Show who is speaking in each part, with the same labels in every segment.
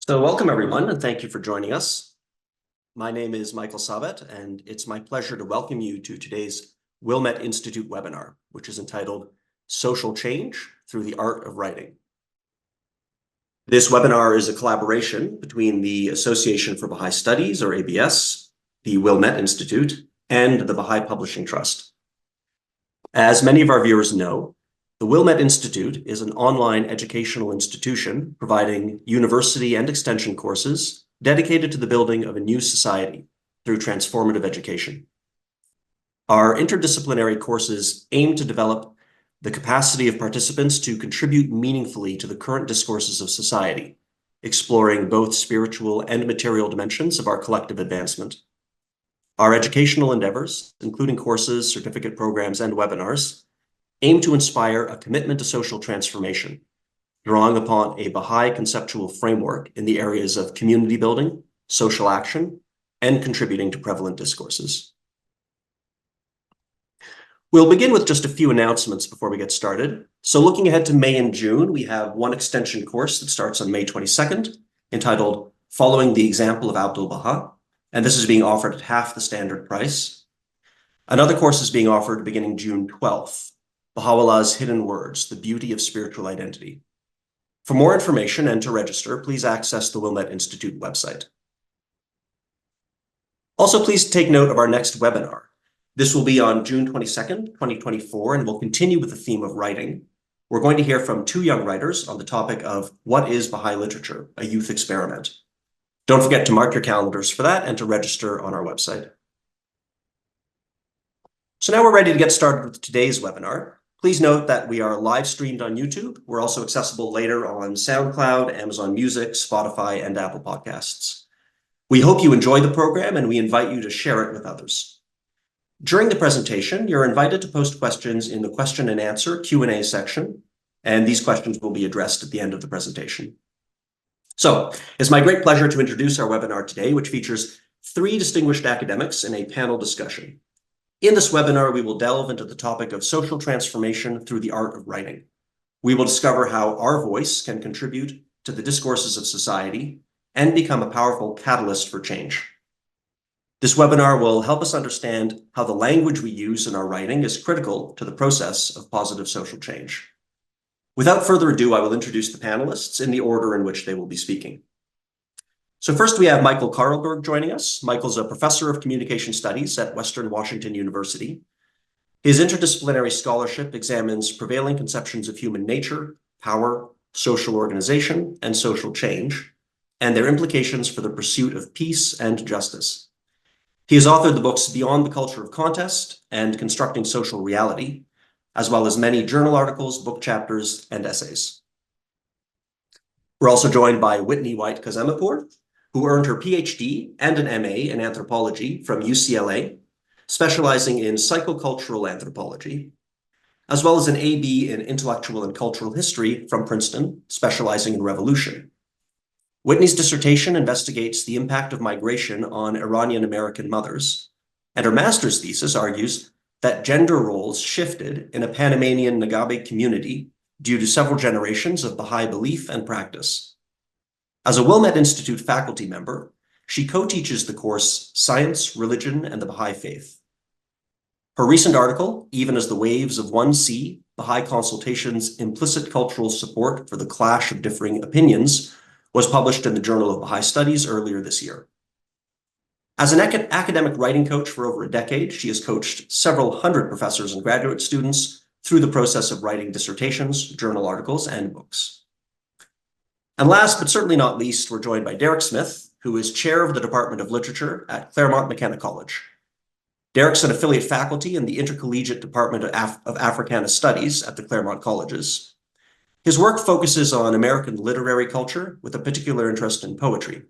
Speaker 1: So welcome everyone, and thank you for joining us. My name is Michael Sabet, and it's my pleasure to welcome you to today's Wilmette Institute webinar, which is entitled Social Change Through the Art of Writing. This webinar is a collaboration between the Association for Baha'i Studies, or ABS, the Wilmette Institute, and the Baha'i Publishing Trust. As many of our viewers know, the Wilmette Institute is an online educational institution providing university and extension courses dedicated to the building of a new society through transformative education. Our interdisciplinary courses aim to develop the capacity of participants to contribute meaningfully to the current discourses of society, exploring both spiritual and material dimensions of our collective advancement. Our educational endeavors, including courses, certificate programs, and webinars, aim to inspire a commitment to social transformation, drawing upon a Baha'i conceptual framework in the areas of community building, social action, and contributing to prevalent discourses. We'll begin with just a few announcements before we get started. So looking ahead to May and June, we have one extension course that starts on May 22nd, entitled Following the Example of Abdu'l-Baha, and this is being offered at half the standard price. Another course is being offered beginning June 12th, Baha'u'llah's Hidden Words, The Beauty of Spiritual Identity. For more information and to register, please access the Wilmette Institute website. Also, please take note of our next webinar. This will be on June 22nd, 2024, and will continue with the theme of writing. We're going to hear from two young writers on the topic of What is Baha'i Literature, a Youth Experiment. Don't forget to mark your calendars for that and to register on our website. So now we're ready to get started with today's webinar. Please note that we are live streamed on YouTube. We're also accessible later on SoundCloud, Amazon Music, Spotify, and Apple Podcasts. We hope you enjoy the program, and we invite you to share it with others. During the presentation, you're invited to post questions in the question and answer Q&A section, and these questions will be addressed at the end of the presentation. So it's my great pleasure to introduce our webinar today, which features three distinguished academics in a panel discussion. In this webinar, we will delve into the topic of social transformation through the art of writing. We will discover how our voice can contribute to the discourses of society and become a powerful catalyst for change. This webinar will help us understand how the language we use in our writing is critical to the process of positive social change. Without further ado, I will introduce the panelists in the order in which they will be speaking. So first we have Michael Carlberg joining us. Michael's a professor of communication studies at Western Washington University. His interdisciplinary scholarship examines prevailing conceptions of human nature, power, social organization, and social change, and their implications for the pursuit of peace and justice. He has authored the books Beyond the Culture of Contest and Constructing Social Reality, as well as many journal articles, book chapters, and essays. We're also joined by Whitney White Kazemapour, who earned her PhD and an MA in anthropology from UCLA, specializing in psychocultural anthropology, as well as an AB in intellectual and cultural history from Princeton, specializing in revolution. Whitney's dissertation investigates the impact of migration on Iranian American mothers, and her master's thesis argues that gender roles shifted in a Panamanian Nagabe community due to several generations of Baha'i belief and practice. As a Wilmette Institute faculty member, she co-teaches the course Science, Religion, and the Baha'i Faith. Her recent article, Even as the Waves of One Sea, Baha'i Consultation's Implicit Cultural Support for the Clash of Differing Opinions, was published in the Journal of Baha'i Studies earlier this year. As an academic writing coach for over a decade, she has coached several hundred professors and graduate students through the process of writing dissertations, journal articles, and books. And last, but certainly not least, we're joined by Derek Smith, who is chair of the Department of Literature at Claremont McKenna College. Derek's an affiliate faculty in the Intercollegiate Department of Africana Studies at the Claremont Colleges. His work focuses on American literary culture with a particular interest in poetry.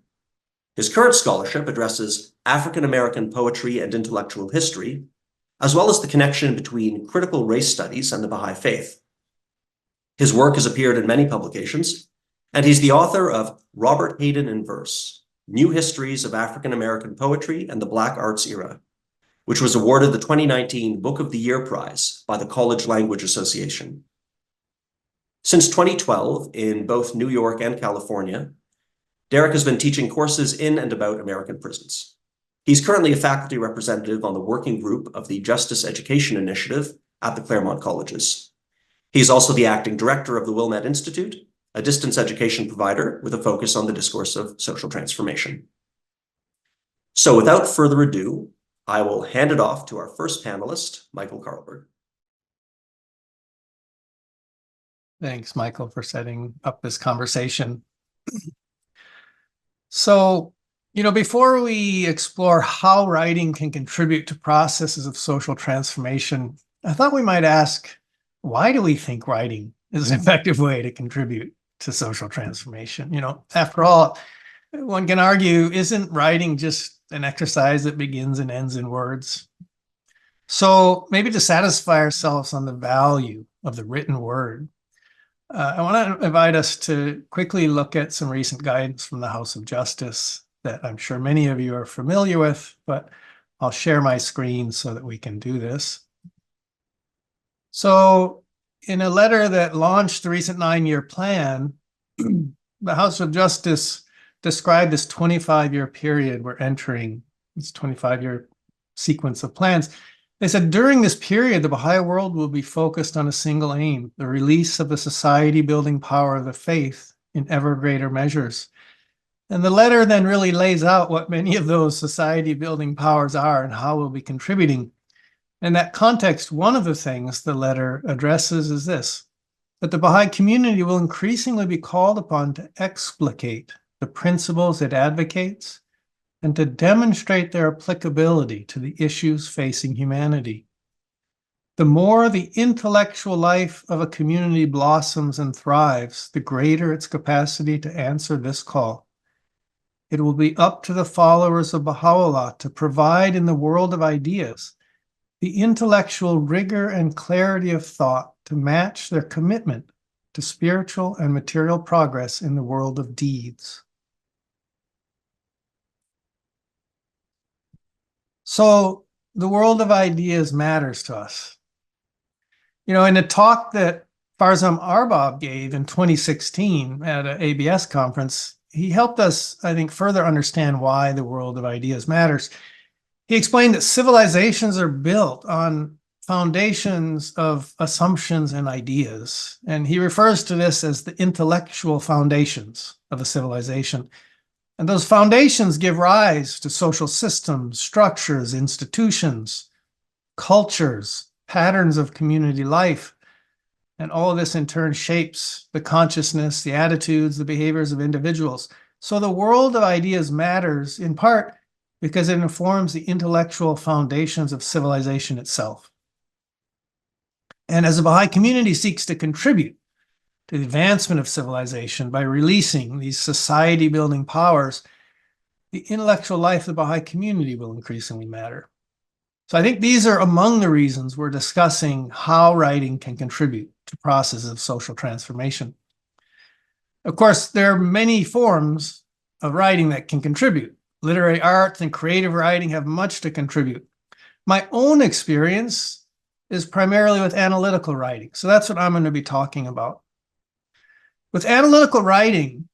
Speaker 1: His current scholarship addresses African American poetry and intellectual history, as well as the connection between critical race studies and the Baha'i faith. His work has appeared in many publications, and he's the author of Robert Hayden in Verse, New Histories of African American Poetry and the Black Arts Era, which was awarded the 2019 Book of the Year Prize by the College Language Association. Since 2012, in both New York and California, Derek has been teaching courses in and about American prisons. He's currently a faculty representative on the working group of the Justice Education Initiative at the Claremont Colleges. He's also the acting director of the Wilmette Institute, a distance education provider with a focus on the discourse of social transformation. So without further ado, I will hand it off to our first panelist, Michael Carlberg.
Speaker 2: Thanks, Michael, for setting up this conversation. So, before we explore how writing can contribute to processes of social transformation, I thought we might ask, why do we think writing is an effective way to contribute to social transformation? After all, one can argue, isn't writing just an exercise that begins and ends in words? So maybe to satisfy ourselves on the value of the written word, I want to invite us to quickly look at some recent guidance from the House of Justice that I'm sure many of you are familiar with, but I'll share my screen so that we can do this. So in a letter that launched the recent 9-year plan, the House of Justice described this 25-year period we're entering, this 25-year sequence of plans. They said, during this period, the Baha'i world will be focused on a single aim, the release of the society-building power of the faith in ever greater measures. And the letter then really lays out what many of those society-building powers are and how we'll be contributing. In that context, one of the things the letter addresses is this, that the Baha'i community will increasingly be called upon to explicate the principles it advocates and to demonstrate their applicability to the issues facing humanity. The more the intellectual life of a community blossoms and thrives, the greater its capacity to answer this call. It will be up to the followers of Baha'u'llah to provide in the world of ideas the intellectual rigor and clarity of thought to match their commitment to spiritual and material progress in the world of deeds. So the world of ideas matters to us. In a talk that Farzam Arbab gave in 2016 at an ABS conference, he helped us, I think, further understand why the world of ideas matters. He explained that civilizations are built on foundations of assumptions and ideas, and he refers to this as the intellectual foundations of a civilization. And those foundations give rise to social systems, structures, institutions, cultures, patterns of community life. And all of this in turn shapes the consciousness, the attitudes, the behaviors of individuals. So the world of ideas matters in part because it informs the intellectual foundations of civilization itself. And as the Baha'i community seeks to contribute to the advancement of civilization by releasing these society-building powers, the intellectual life of the Baha'i community will increasingly matter. So I think these are among the reasons we're discussing how writing can contribute to processes of social transformation. Of course, there are many forms of writing that can contribute. Literary arts and creative writing have much to contribute. My own experience is primarily with analytical writing, so that's what I'm going to be talking about. With analytical writing,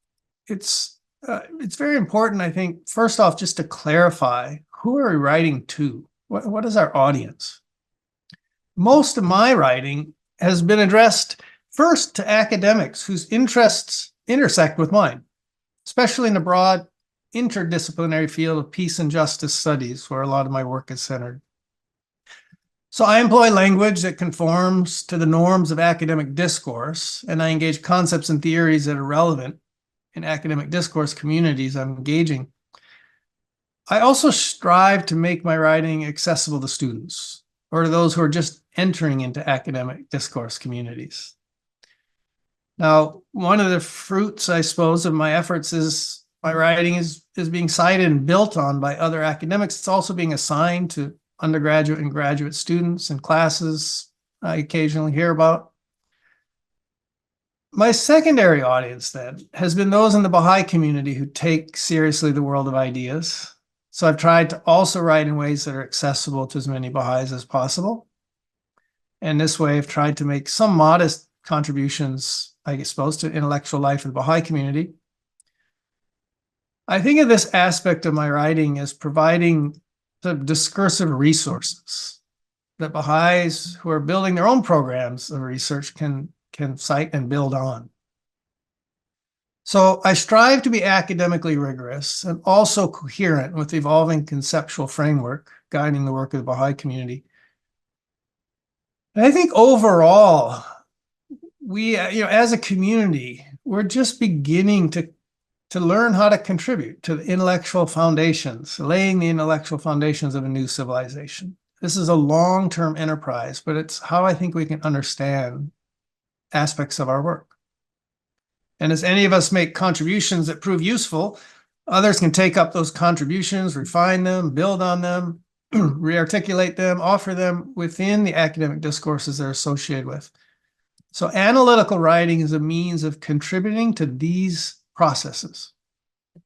Speaker 2: it's very important, I think, first off, just to clarify, who are we writing to? What is our audience? Most of my writing has been addressed first to academics whose interests intersect with mine, especially in the broad interdisciplinary field of peace and justice studies, where a lot of my work is centered. So I employ language that conforms to the norms of academic discourse, and I engage concepts and theories that are relevant in academic discourse communities I'm engaging. I also strive to make my writing accessible to students or to those who are just entering into academic discourse communities. Now, one of the fruits, I suppose, of my efforts is my writing is being cited and built on by other academics. It's also being assigned to undergraduate and graduate students and classes I occasionally hear about. My secondary audience, then, has been those in the Baha'i community who take seriously the world of ideas. So I've tried to also write in ways that are accessible to as many Baha'is as possible. And this way, I've tried to make some modest contributions, I suppose, to intellectual life of the Baha'i community. I think of this aspect of my writing as providing the discursive resources that Baha'is who are building their own programs of research can cite and build on. So I strive to be academically rigorous and also coherent with the evolving conceptual framework guiding the work of the Baha'i community. And I think overall, we, as a community, we're just beginning to learn how to contribute to the intellectual foundations, laying the intellectual foundations of a new civilization. This is a long-term enterprise, but it's how I think we can understand aspects of our work. And as any of us make contributions that prove useful, others can take up those contributions, refine them, build on them, rearticulate them, offer them within the academic discourses they're associated with. So analytical writing is a means of contributing to these processes. Of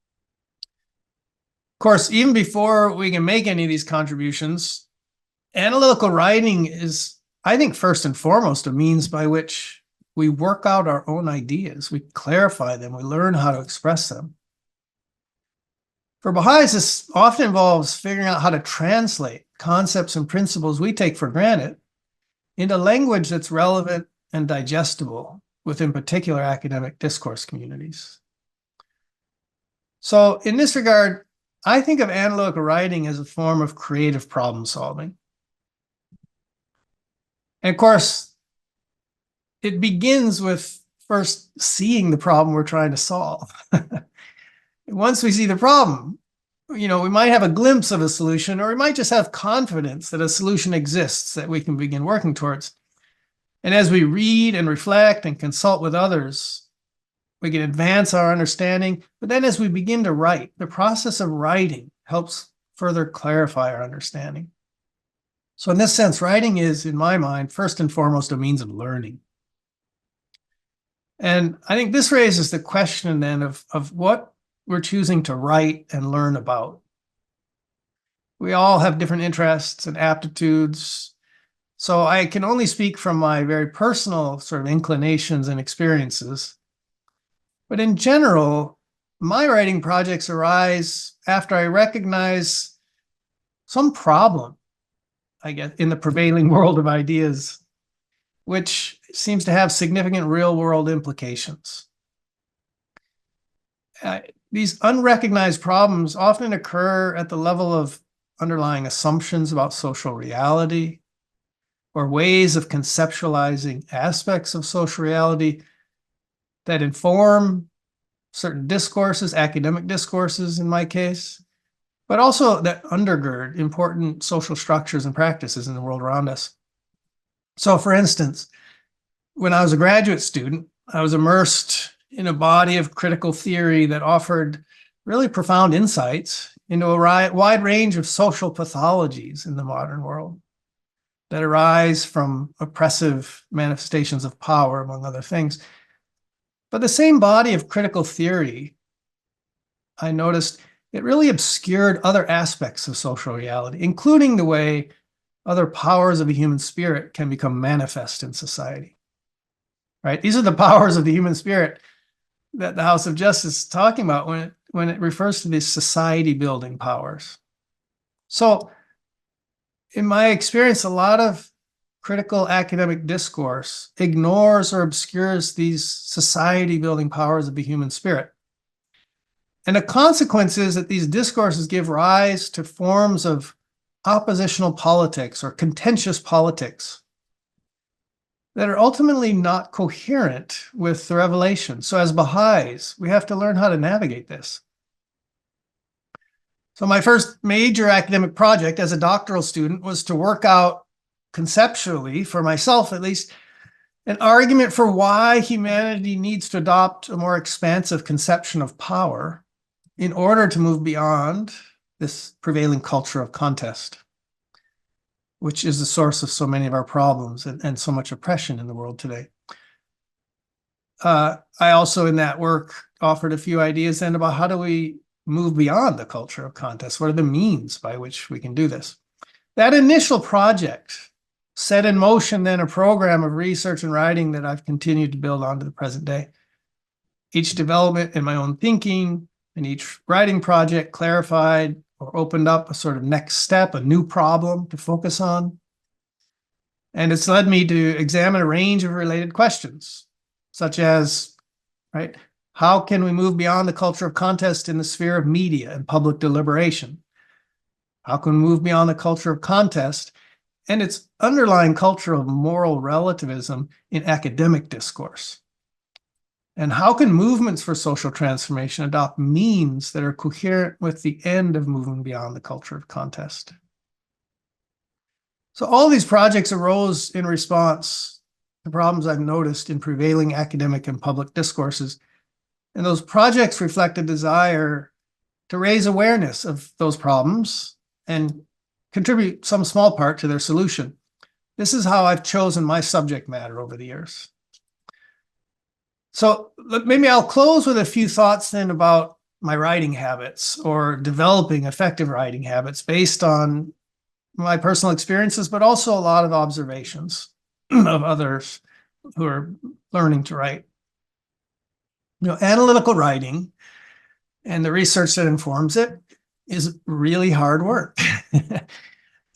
Speaker 2: course, even before we can make any of these contributions, analytical writing is, I think, first and foremost, a means by which we work out our own ideas, we clarify them, we learn how to express them. For Baha'is, this often involves figuring out how to translate concepts and principles we take for granted into language that's relevant and digestible within particular academic discourse communities. So in this regard, I think of analytical writing as a form of creative problem solving. And of course, it begins with first seeing the problem we're trying to solve. Once we see the problem, we might have a glimpse of a solution, or we might just have confidence that a solution exists that we can begin working towards. And as we read and reflect and consult with others, we can advance our understanding. But then as we begin to write, the process of writing helps further clarify our understanding. So in this sense, writing is, in my mind, first and foremost, a means of learning. And I think this raises the question then of what we're choosing to write and learn about. We all have different interests and aptitudes. So I can only speak from my very personal sort of inclinations and experiences. But in general, my writing projects arise after I recognize some problem, I guess, in the prevailing world of ideas, which seems to have significant real-world implications. These unrecognized problems often occur at the level of underlying assumptions about social reality, or ways of conceptualizing aspects of social reality that inform certain discourses, academic discourses in my case, but also that undergird important social structures and practices in the world around us. So for instance, when I was a graduate student, I was immersed in a body of critical theory that offered really profound insights into a wide range of social pathologies in the modern world that arise from oppressive manifestations of power, among other things. But the same body of critical theory, I noticed, it really obscured other aspects of social reality, including the way other powers of the human spirit can become manifest in society. Right? These are the powers of the human spirit that the House of Justice is talking about when it refers to these society-building powers. So, in my experience, a lot of critical academic discourse ignores or obscures these society-building powers of the human spirit. And the consequence is that these discourses give rise to forms of oppositional politics or contentious politics that are ultimately not coherent with the revelation. So as Baha'is, we have to learn how to navigate this. So my first major academic project as a doctoral student was to work out conceptually, for myself at least, an argument for why humanity needs to adopt a more expansive conception of power in order to move beyond this prevailing culture of contest, which is the source of so many of our problems and so much oppression in the world today. I also, in that work, offered a few ideas then about how do we move beyond the culture of contest? What are the means by which we can do this? That initial project set in motion then a program of research and writing that I've continued to build on to the present day. Each development in my own thinking And each writing project clarified or opened up a sort of next step, a new problem to focus on. And it's led me to examine a range of related questions, such as, right, how can we move beyond the culture of contest in the sphere of media and public deliberation? How can we move beyond the culture of contest and its underlying culture of moral relativism in academic discourse? And how can movements for social transformation adopt means that are coherent with the end of moving beyond the culture of contest? So all these projects arose in response to problems I've noticed in prevailing academic and public discourses. And those projects reflect a desire to raise awareness of those problems and contribute some small part to their solution. This is how I've chosen my subject matter over the years. So maybe I'll close with a few thoughts then about my writing habits or developing effective writing habits based on my personal experiences, but also a lot of observations of others who are learning to write. You know, analytical writing and the research that informs it is really hard work.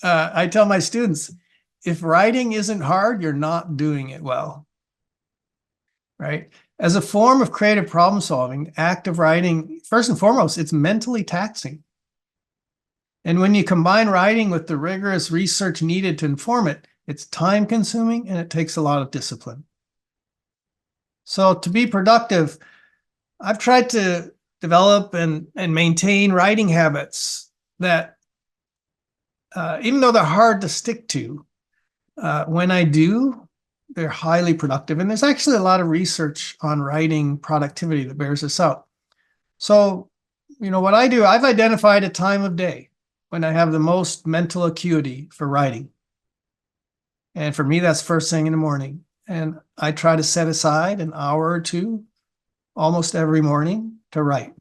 Speaker 2: I tell my students, if writing isn't hard, you're not doing it well, right? As a form of creative problem solving, active writing, first and foremost, it's mentally taxing. And when you combine writing with the rigorous research needed to inform it, it's time consuming and it takes a lot of discipline. So to be productive, I've tried to develop and maintain writing habits that, even though they're hard to stick to, when I do, they're highly productive. And there's actually a lot of research on writing productivity that bears this out. So, you know, what I do, I've identified a time of day when I have the most mental acuity for writing. And for me, that's first thing in the morning. And I try to set aside an hour or two almost every morning to write.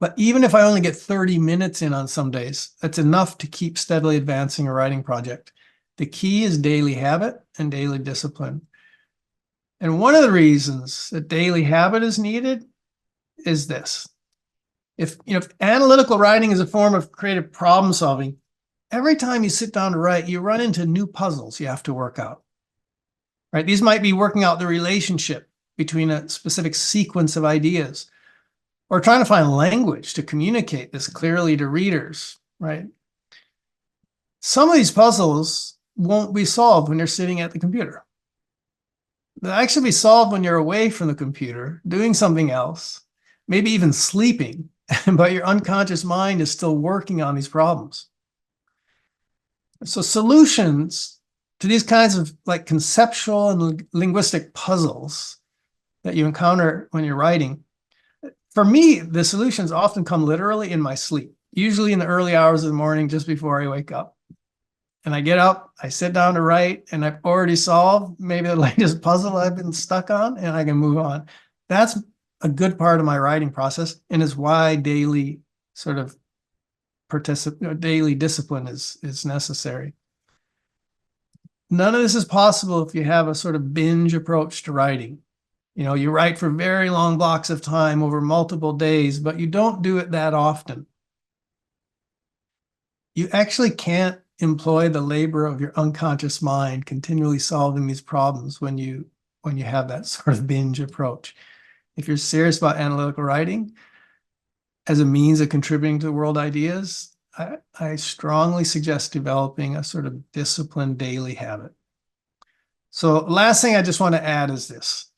Speaker 2: But even if I only get 30 minutes in on some days, that's enough to keep steadily advancing a writing project. The key is daily habit and daily discipline. And one of the reasons that daily habit is needed is this. If analytical writing is a form of creative problem solving, every time you sit down to write, you run into new puzzles you have to work out. Right? These might be working out the relationship between a specific sequence of ideas, or trying to find language to communicate this clearly to readers, right? Some of these puzzles won't be solved when you're sitting at the computer. They'll actually be solved when you're away from the computer, doing something else, maybe even sleeping, but your unconscious mind is still working on these problems. So solutions to these kinds of like conceptual and linguistic puzzles that you encounter when you're writing, for me, the solutions often come literally in my sleep, usually in the early hours of the morning, just before I wake up. And I get up, I sit down to write, and I've already solved maybe the latest puzzle I've been stuck on, and I can move on. That's a good part of my writing process, and is why daily sort of daily discipline is necessary. None of this is possible if you have a sort of binge approach to writing. You know, you write for very long blocks of time over multiple days, but you don't do it that often. You actually can't employ the labor of your unconscious mind continually solving these problems when you have that sort of binge approach. If you're serious about analytical writing as a means of contributing to world ideas, I strongly suggest developing a sort of disciplined daily habit. So last thing I just want to add is this.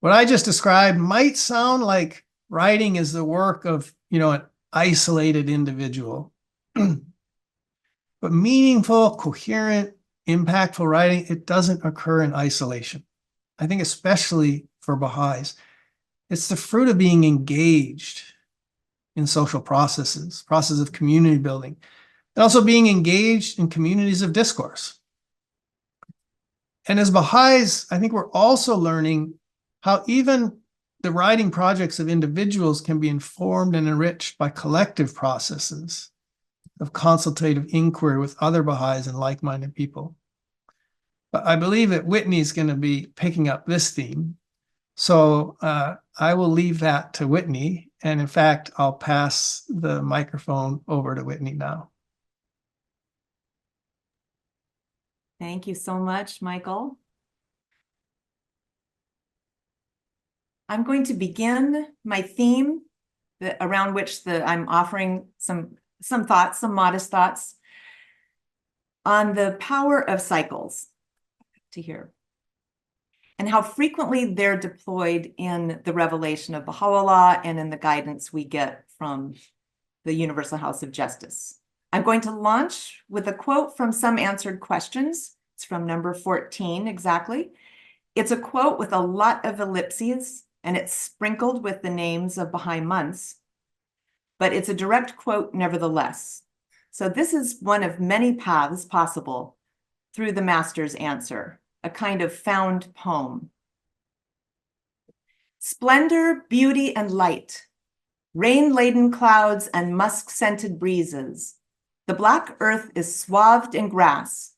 Speaker 2: What I just described might sound like writing is the work of, an isolated individual. But meaningful, coherent, impactful writing, it doesn't occur in isolation. I think especially for Baha'is, it's the fruit of being engaged in social processes of community building, and also being engaged in communities of discourse. And as Baha'is, I think we're also learning how even the writing projects of individuals can be informed and enriched by collective processes of consultative inquiry with other Baha'is and like-minded people. But I believe that Whitney's going to be picking up this theme. So I will leave that to Whitney And in fact, I'll pass the microphone over to Whitney now.
Speaker 3: Thank you so much, Michael. I'm going to begin my theme around which I'm offering some thoughts, some modest thoughts on the power of cycles to here, and how frequently they're deployed in the revelation of Baha'u'llah and in the guidance we get from the Universal House of Justice. I'm going to launch with a quote from Some Answered Questions. It's from number 14 exactly. It's a quote with a lot of ellipses, and it's sprinkled with the names of Baha'i months, but it's a direct quote nevertheless. So this is one of many paths possible through the Master's answer, a kind of found poem. Splendor, beauty, and light, rain-laden clouds and musk-scented breezes. The black earth is swathed in grass.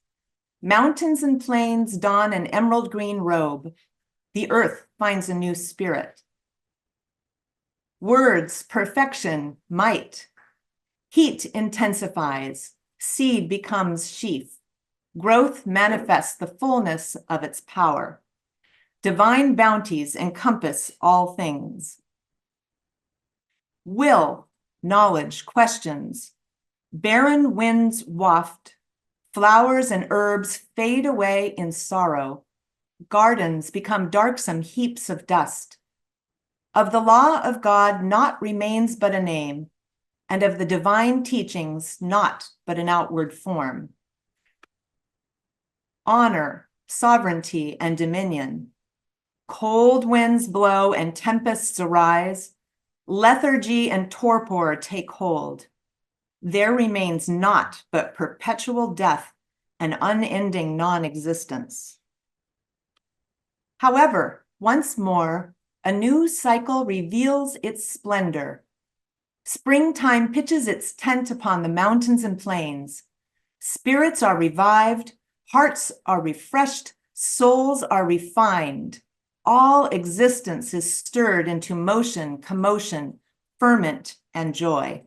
Speaker 3: Mountains and plains don an emerald green robe. The earth finds a new spirit. Words, perfection, might. Heat intensifies. Seed becomes sheaf. Growth manifests the fullness of its power. Divine bounties encompass all things. Will, knowledge, questions. Barren winds waft. Flowers and herbs fade away in sorrow. Gardens become darksome heaps of dust. Of the law of God, naught remains but a name, and of the divine teachings, naught but an outward form. Honor, sovereignty, and dominion. Cold winds blow and tempests arise. Lethargy and torpor take hold. There remains naught but perpetual death and unending non-existence. However, once more, a new cycle reveals its splendor. Springtime pitches its tent upon the mountains and plains. Spirits are revived, hearts are refreshed, souls are refined. All existence is stirred into motion, commotion, ferment, and joy.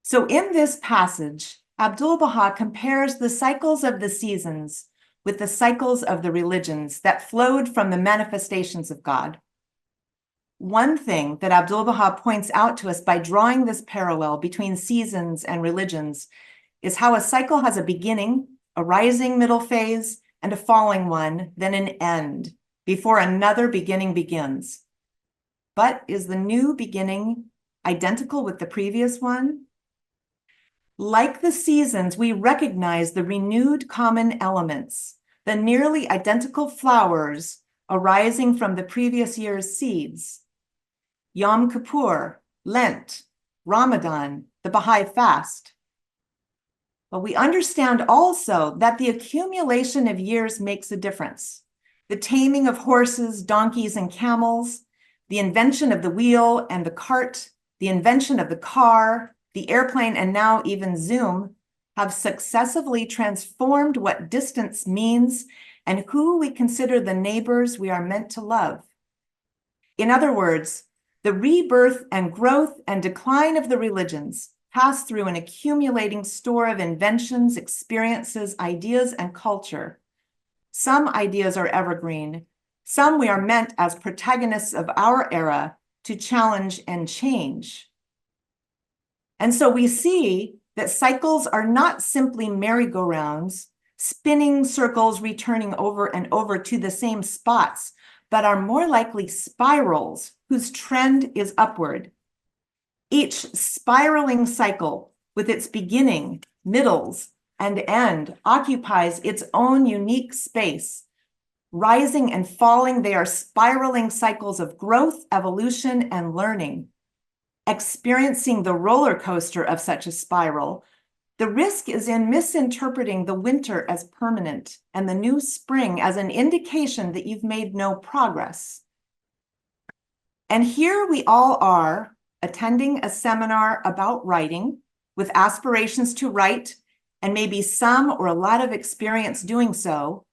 Speaker 3: So in this passage, Abdu'l-Baha compares the cycles of the seasons with the cycles of the religions that flowed from the manifestations of God. One thing that Abdu'l-Baha points out to us by drawing this parallel between seasons and religions is how a cycle has a beginning, a rising middle phase, and a falling one, then an end, before another beginning begins. But is the new beginning identical with the previous one? Like the seasons, we recognize the renewed common elements, the nearly identical flowers arising from the previous year's seeds. Yom Kippur, Lent, Ramadan, the Baha'i fast. But we understand also that the accumulation of years makes a difference. The taming of horses, donkeys, and camels, the invention of the wheel and the cart, the invention of the car, the airplane, and now even Zoom have successively transformed what distance means and who we consider the neighbors we are meant to love. In other words, the rebirth and growth and decline of the religions pass through an accumulating store of inventions, experiences, ideas, and culture. Some ideas are evergreen. Some we are meant as protagonists of our era to challenge and change. And so we see that cycles are not simply merry-go-rounds, spinning circles returning over and over to the same spots, but are more likely spirals whose trend is upward. Each spiraling cycle, with its beginning, middles, and end, occupies its own unique space. Rising and falling, they are spiraling cycles of growth, evolution, and learning. Experiencing the roller coaster of such a spiral, the risk is in misinterpreting the winter as permanent and the new spring as an indication that you've made no progress. And here we all are, attending a seminar about writing, with aspirations to write, and maybe some or a lot of experience doing so.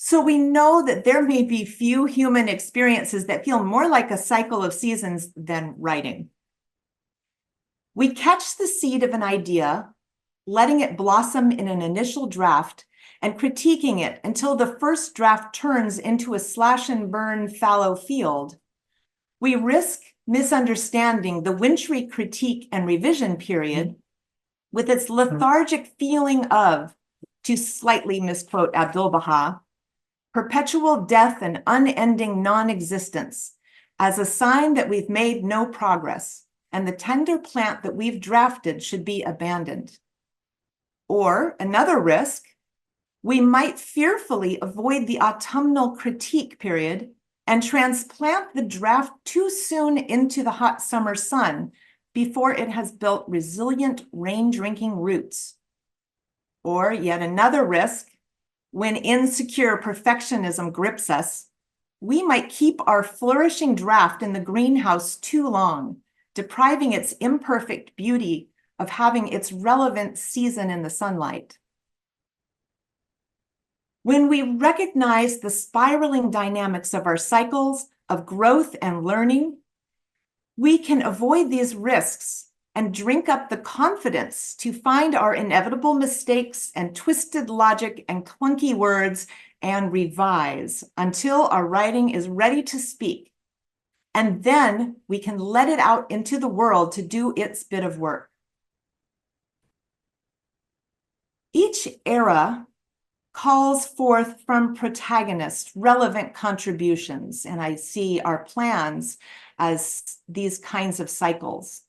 Speaker 3: So we know that there may be few human experiences that feel more like a cycle of seasons than writing. We catch the seed of an idea, letting it blossom in an initial draft, and critiquing it until the first draft turns into a slash and burn fallow field. We risk misunderstanding the wintry critique and revision period with its lethargic feeling of, to slightly misquote Abdu'l-Baha, perpetual death and unending non-existence as a sign that we've made no progress and the tender plant that we've drafted should be abandoned. Or another risk, we might fearfully avoid the autumnal critique period and transplant the draft too soon into the hot summer sun before it has built resilient rain-drinking roots. Or yet another risk, when insecure perfectionism grips us, we might keep our flourishing draft in the greenhouse too long, depriving its imperfect beauty of having its relevant season in the sunlight. When we recognize the spiraling dynamics of our cycles of growth and learning, we can avoid these risks and drink up the confidence to find our inevitable mistakes and twisted logic and clunky words and revise until our writing is ready to speak. And then we can let it out into the world to do its bit of work. Each era calls forth from protagonists relevant contributions, and I see our plans as these kinds of cycles.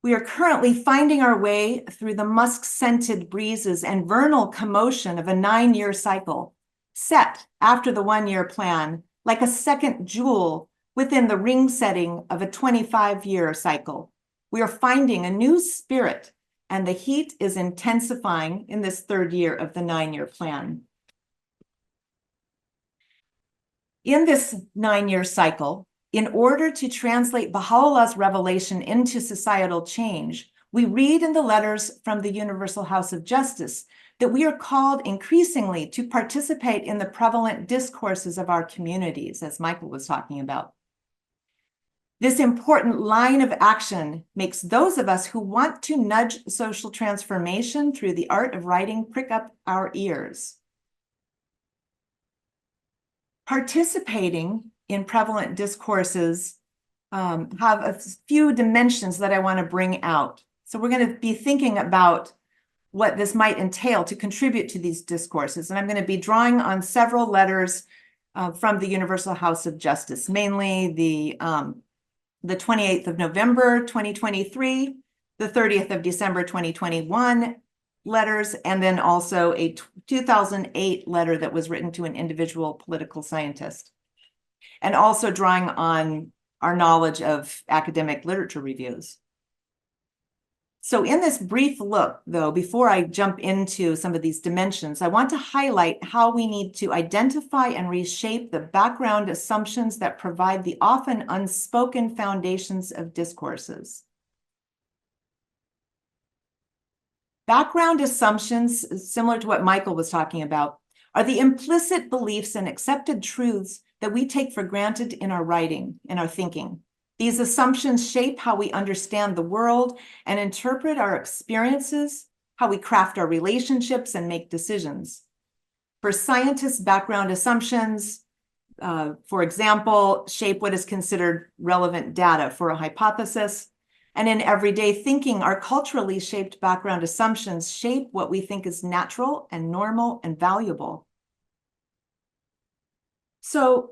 Speaker 3: We are currently finding our way through the musk-scented breezes and vernal commotion of a 9-year cycle, set after the 1-year plan, like a second jewel within the ring setting of a 25-year cycle. We are finding a new spirit, and the heat is intensifying in this 3rd year of the 9-year plan. In this 9-year cycle, in order to translate Baha'u'llah's revelation into societal change, we read in the letters from the Universal House of Justice that we are called increasingly to participate in the prevalent discourses of our communities, as Michael was talking about. This important line of action makes those of us who want to nudge social transformation through the art of writing prick up our ears. Participating in prevalent discourses have a few dimensions that I want to bring out. So we're going to be thinking about what this might entail to contribute to these discourses. And I'm going to be drawing on several letters from the Universal House of Justice, mainly the 28th of November, 2023, the 30th of December, 2021 letters, and then also a 2008 letter that was written to an individual political scientist. And also drawing on our knowledge of academic literature reviews. So in this brief look, though, before I jump into some of these dimensions, I want to highlight how we need to identify and reshape the background assumptions that provide the often unspoken foundations of discourses. Background assumptions, similar to what Michael was talking about, are the implicit beliefs and accepted truths that we take for granted in our writing, in our thinking. These assumptions shape how we understand the world and interpret our experiences, how we craft our relationships and make decisions. For scientists, background assumptions, for example, shape what is considered relevant data for a hypothesis. And in everyday thinking, our culturally shaped background assumptions shape what we think is natural and normal and valuable. So,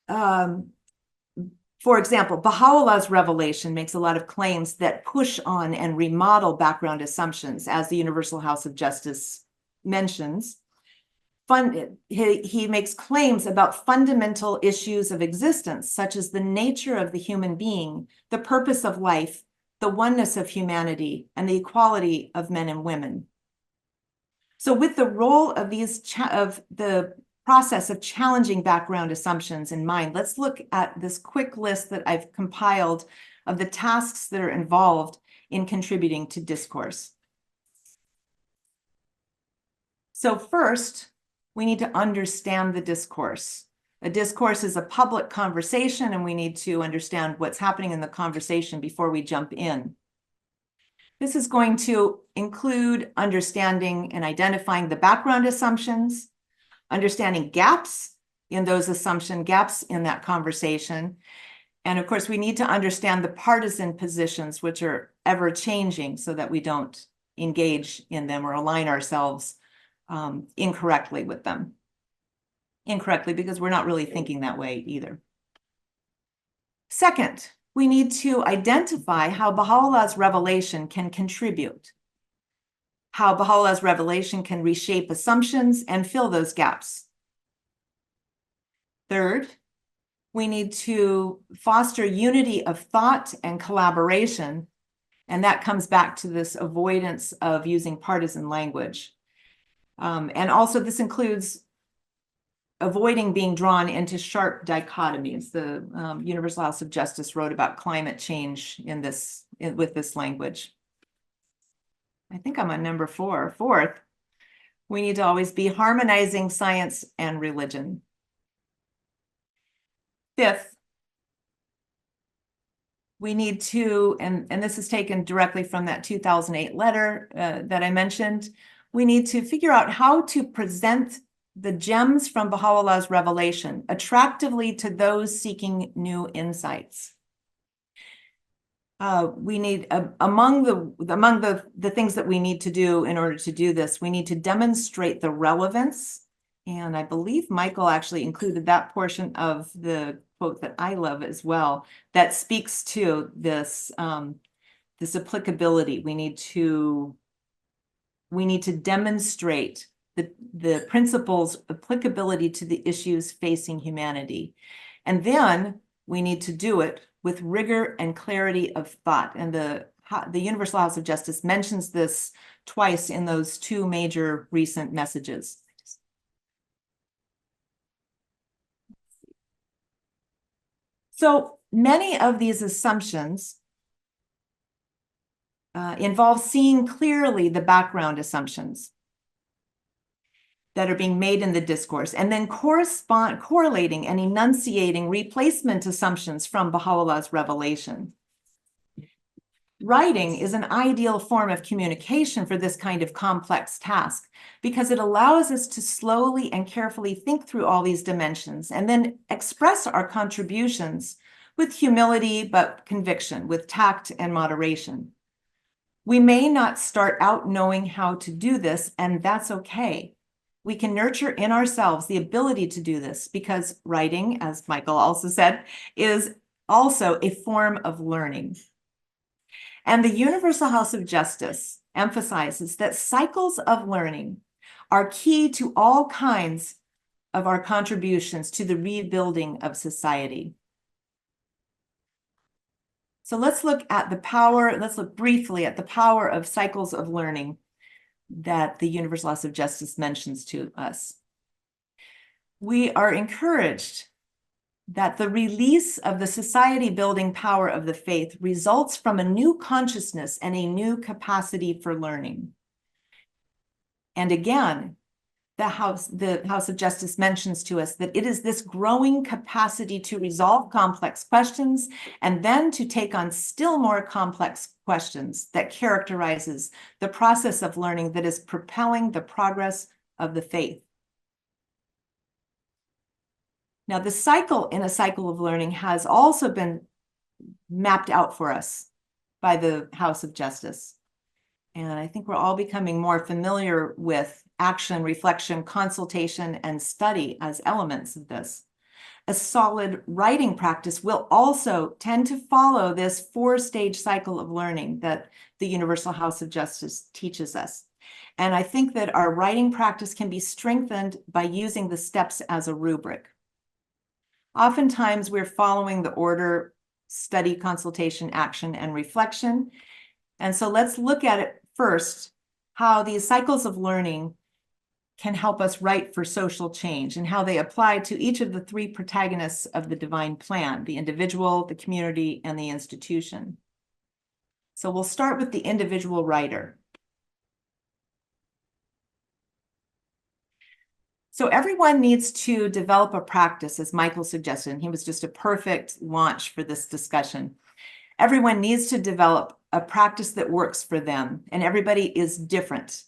Speaker 3: for example, Baha'u'llah's revelation makes a lot of claims that push on and remodel background assumptions, as the Universal House of Justice mentions. He makes claims about fundamental issues of existence, such as the nature of the human being, the purpose of life, the oneness of humanity, and the equality of men and women. So with the role of the process of challenging background assumptions in mind, let's look at this quick list that I've compiled of the tasks that are involved in contributing to discourse. So first, we need to understand the discourse. A discourse is a public conversation, and we need to understand what's happening in the conversation before we jump in. This is going to include understanding and identifying the background assumptions, understanding gaps in those assumption gaps in that conversation. And of course, we need to understand the partisan positions, which are ever changing, so that we don't engage in them or align ourselves incorrectly with them. Incorrectly, because we're not really thinking that way either. Second, we need to identify how Baha'u'llah's revelation can contribute, how Baha'u'llah's revelation can reshape assumptions and fill those gaps. Third, we need to foster unity of thought and collaboration, and that comes back to this avoidance of using partisan language. And also this includes avoiding being drawn into sharp dichotomies. The Universal House of Justice wrote about climate change with this language. I think I'm on number 4. Fourth, we need to always be harmonizing science and religion. Fifth, we need to, and this is taken directly from that 2008 letter that I mentioned, we need to figure out how to present the gems from Baha'u'llah's revelation attractively to those seeking new insights. We need, among the things that we need to do in order to do this, we need to demonstrate the relevance. And I believe Michael actually included that portion of the quote that I love as well, that speaks to this, this applicability. We need to demonstrate the principles' applicability to the issues facing humanity. And then we need to do it with rigor and clarity of thought. And the Universal House of Justice mentions this twice in those 2 major recent messages. So many of these assumptions involve seeing clearly the background assumptions that are being made in the discourse, and then correlating and enunciating replacement assumptions from Baha'u'llah's revelation. Writing is an ideal form of communication for this kind of complex task, because it allows us to slowly and carefully think through all these dimensions and then express our contributions with humility, but conviction, with tact and moderation. We may not start out knowing how to do this, and that's okay. We can nurture in ourselves the ability to do this, because writing, as Michael also said, is also a form of learning. And the Universal House of Justice emphasizes that cycles of learning are key to all kinds of our contributions to the rebuilding of society. So let's look briefly at the power of cycles of learning that the Universal House of Justice mentions to us. We are encouraged that the release of the society-building power of the faith results from a new consciousness and a new capacity for learning. And again, the House of Justice mentions to us that it is this growing capacity to resolve complex questions and then to take on still more complex questions that characterizes the process of learning that is propelling the progress of the faith. Now, the cycle in a cycle of learning has also been mapped out for us by the House of Justice. And I think we're all becoming more familiar with action, reflection, consultation, and study as elements of this. A solid writing practice will also tend to follow this 4-stage cycle of learning that the Universal House of Justice teaches us. And I think that our writing practice can be strengthened by using the steps as a rubric. Oftentimes, we're following the order: study, consultation, action, and reflection. And so let's look at it first, how these cycles of learning can help us write for social change and how they apply to each of the 3 protagonists of the divine plan: the individual, the community, and the institution. So we'll start with the individual writer. So everyone needs to develop a practice, as Michael suggested, and he was just a perfect launch for this discussion. Everyone needs to develop a practice that works for them, and everybody is different.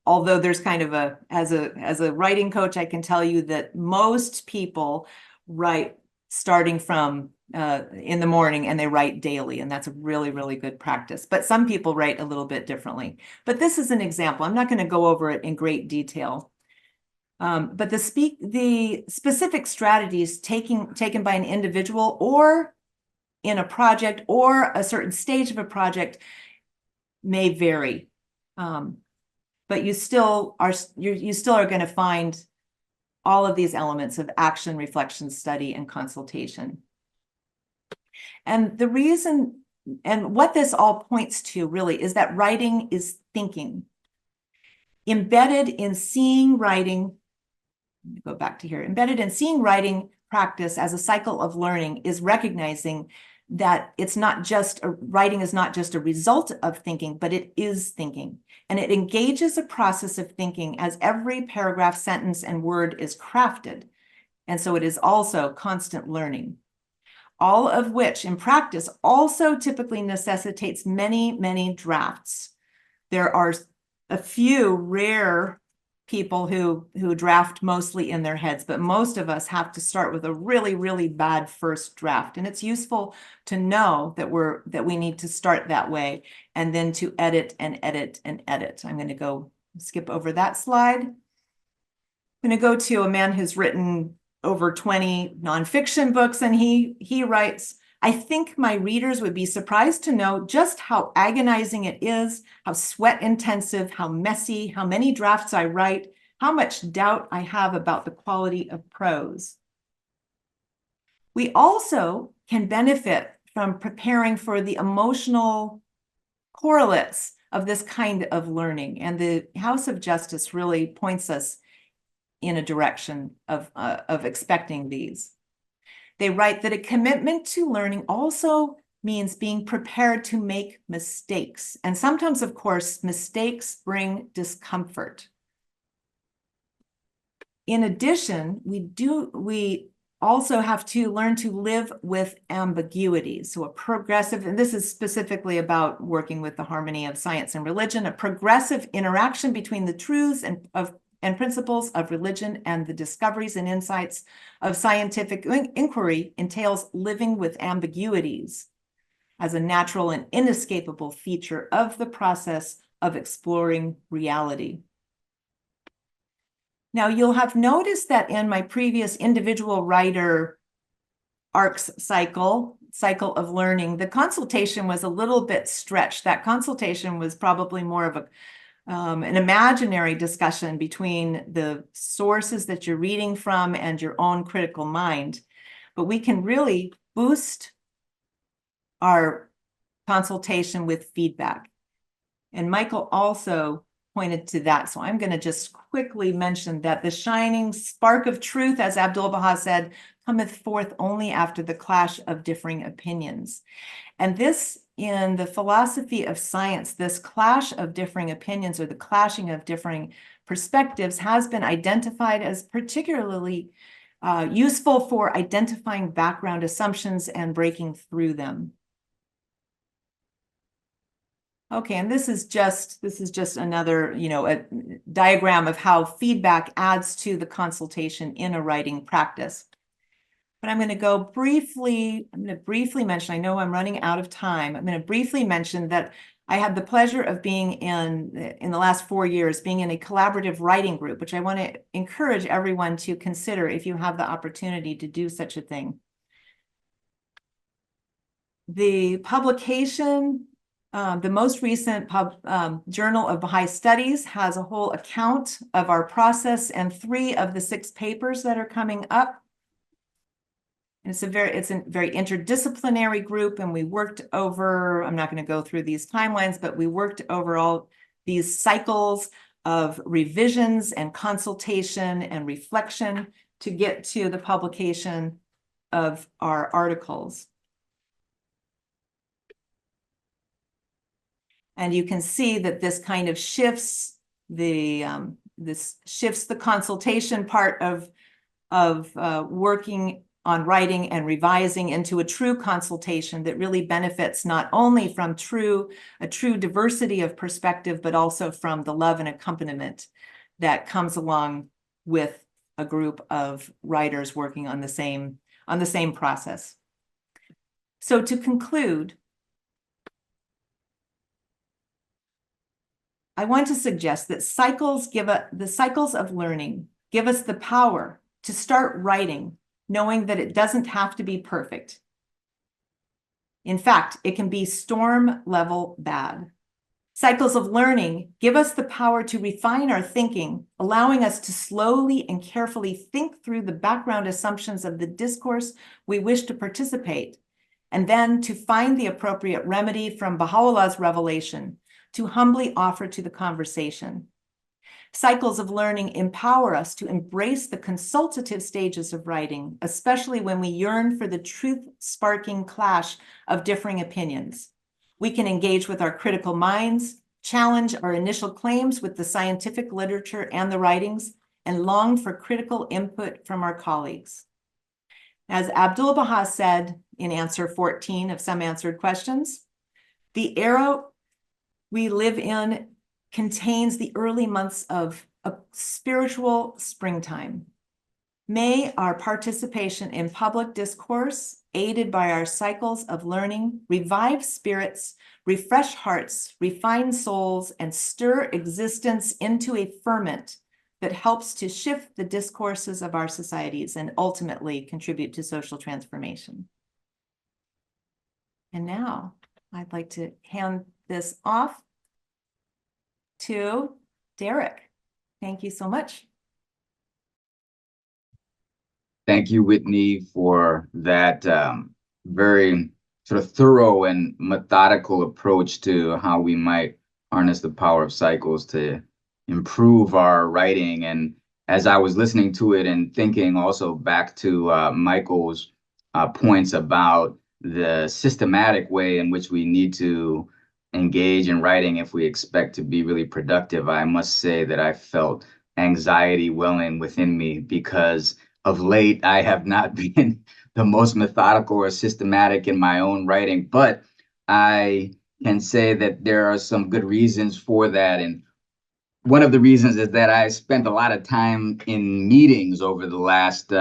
Speaker 3: Although there's kind of as a writing coach, I can tell you that most people write starting from in the morning, and they write daily, and that's a really, really good practice. But some people write a little bit differently. But this is an example. I'm not going to go over it in great detail. But the specific strategies taken by an individual or in a project or a certain stage of a project may vary. But you still are going to find all of these elements of action, reflection, study, and consultation. And the reason, and what this all points to really, is that writing is thinking. Embedded in seeing writing, let me go back to here, embedded in seeing writing practice as a cycle of learning is recognizing that it's not just writing is not just a result of thinking, but it is thinking. And it engages a process of thinking as every paragraph, sentence, and word is crafted. And so it is also constant learning, all of which in practice also typically necessitates many, many drafts. There are a few rare people who draft mostly in their heads, but most of us have to start with a really, really bad first draft. And it's useful to know that we need to start that way, and then to edit and edit and edit. I'm going to go skip over that slide. I'm going to go to a man who's written over 20 nonfiction books, and he writes, "I think my readers would be surprised to know just how agonizing it is, how sweat intensive, how messy, how many drafts I write, how much doubt I have about the quality of prose." We also can benefit from preparing for the emotional correlates of this kind of learning. And the House of Justice really points us in a direction of expecting these. They write that a commitment to learning also means being prepared to make mistakes. And sometimes, of course, mistakes bring discomfort. In addition, we also have to learn to live with ambiguity. So a progressive, and this is specifically about working with the harmony of science and religion, a progressive interaction between the truths and principles of religion and the discoveries and insights of scientific inquiry entails living with ambiguities as a natural and inescapable feature of the process of exploring reality. Now, you'll have noticed that in my previous individual writer ARCS cycle of learning, the consultation was a little bit stretched. That consultation was probably more of an imaginary discussion between the sources that you're reading from and your own critical mind. But we can really boost our consultation with feedback. And Michael also pointed to that. So I'm going to just quickly mention that the shining spark of truth, as Abdu'l-Baha said, cometh forth only after the clash of differing opinions. And this, in the philosophy of science, this clash of differing opinions, or the clashing of differing perspectives, has been identified as particularly useful for identifying background assumptions and breaking through them. Okay, and this is just another, a diagram of how feedback adds to the consultation in a writing practice. But I'm going to briefly mention, I know I'm running out of time. I'm going to briefly mention that I had the pleasure of being in the last 4 years, being in a collaborative writing group, which I want to encourage everyone to consider if you have the opportunity to do such a thing. The publication, the most recent Journal of Baha'i Studies, has a whole account of our process and 3 of the 6 papers that are coming up. And it's a very interdisciplinary group, and we worked over, I'm not going to go through these timelines, but we worked over all these cycles of revisions and consultation and reflection to get to the publication of our articles. And you can see that this kind of shifts the this shifts the consultation part of working on writing and revising into a true consultation that really benefits not only from a true diversity of perspective, but also from the love and accompaniment that comes along with a group of writers working on the same process. So to conclude, I want to suggest that the cycles of learning give us the power to start writing, knowing that it doesn't have to be perfect. In fact, it can be storm level bad. Cycles of learning give us the power to refine our thinking, allowing us to slowly and carefully think through the background assumptions of the discourse we wish to participate, and then to find the appropriate remedy from Baha'u'llah's revelation to humbly offer to the conversation. Cycles of learning empower us to embrace the consultative stages of writing, especially when we yearn for the truth-sparking clash of differing opinions. We can engage with our critical minds, challenge our initial claims with the scientific literature and the writings, and long for critical input from our colleagues. As Abdu'l-Baha said in answer 14 of Some Answered Questions, the era we live in contains the early months of a spiritual springtime. May our participation in public discourse, aided by our cycles of learning, revive spirits, refresh hearts, refine souls, and stir existence into a ferment that helps to shift the discourses of our societies and ultimately contribute to social transformation. And now I'd like to hand this off to Derek. Thank you so much.
Speaker 4: Thank you, Whitney, for that very sort of thorough and methodical approach to how we might harness the power of cycles to improve our writing. And as I was listening to it and thinking also back to Michael's points about the systematic way in which we need to engage in writing if we expect to be really productive, I must say that I felt anxiety welling within me because of late I have not been the most methodical or systematic in my own writing, but I can say that there are some good reasons for that. And one of the reasons is that I spent a lot of time in meetings over the last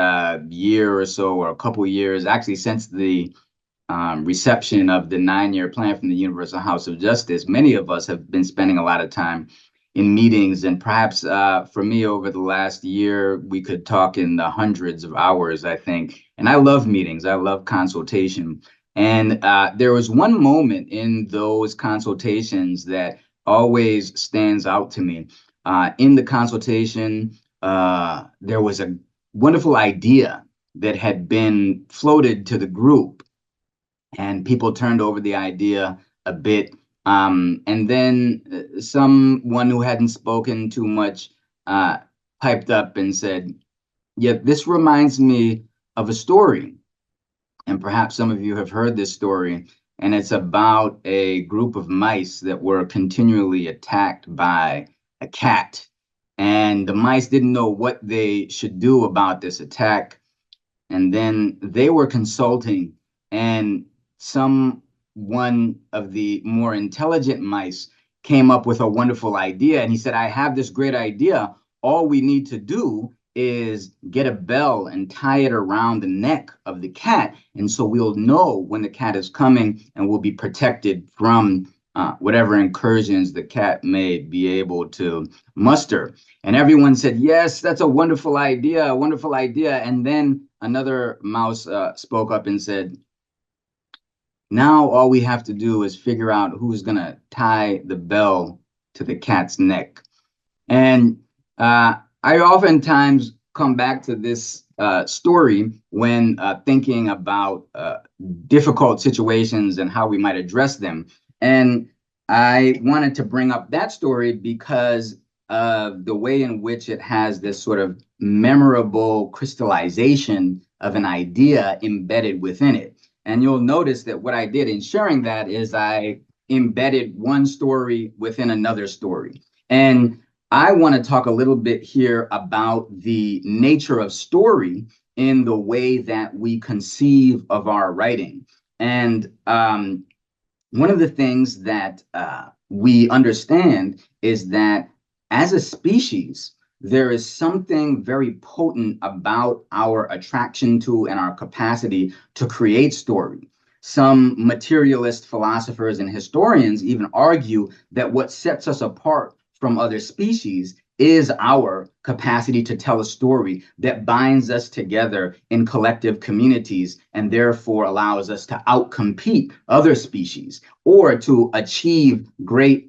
Speaker 4: year or so, or a couple years, actually since the reception of the 9-year plan from the Universal House of Justice. Many of us have been spending a lot of time in meetings, and perhaps for me over the last year, we could talk in the hundreds of hours, I think. And I love meetings. I love consultation. And there was one moment in those consultations that always stands out to me. In the consultation, there was a wonderful idea that had been floated to the group, and people turned over the idea a bit. And then someone who hadn't spoken too much piped up and said, yeah, this reminds me of a story. And perhaps some of you have heard this story. And it's about a group of mice that were continually attacked by a cat. And the mice didn't know what they should do about this attack. And then they were consulting, and one of the more intelligent mice came up with a wonderful idea. And he said, I have this great idea. All we need to do is get a bell and tie it around the neck of the cat. And so we'll know when the cat is coming, and we'll be protected from whatever incursions the cat may be able to muster. And everyone said, yes, that's a wonderful idea, a wonderful idea. And then another mouse spoke up and said, now all we have to do is figure out who's going to tie the bell to the cat's neck. And I oftentimes come back to this story when thinking about difficult situations and how we might address them. And I wanted to bring up that story because of the way in which it has this sort of memorable crystallization of an idea embedded within it. And you'll notice that what I did in sharing that is I embedded one story within another story. And I want to talk a little bit here about the nature of story in the way that we conceive of our writing. And one of the things that we understand is that as a species, there is something very potent about our attraction to and our capacity to create story. Some materialist philosophers and historians even argue that what sets us apart from other species is our capacity to tell a story that binds us together in collective communities and therefore allows us to outcompete other species or to achieve greatly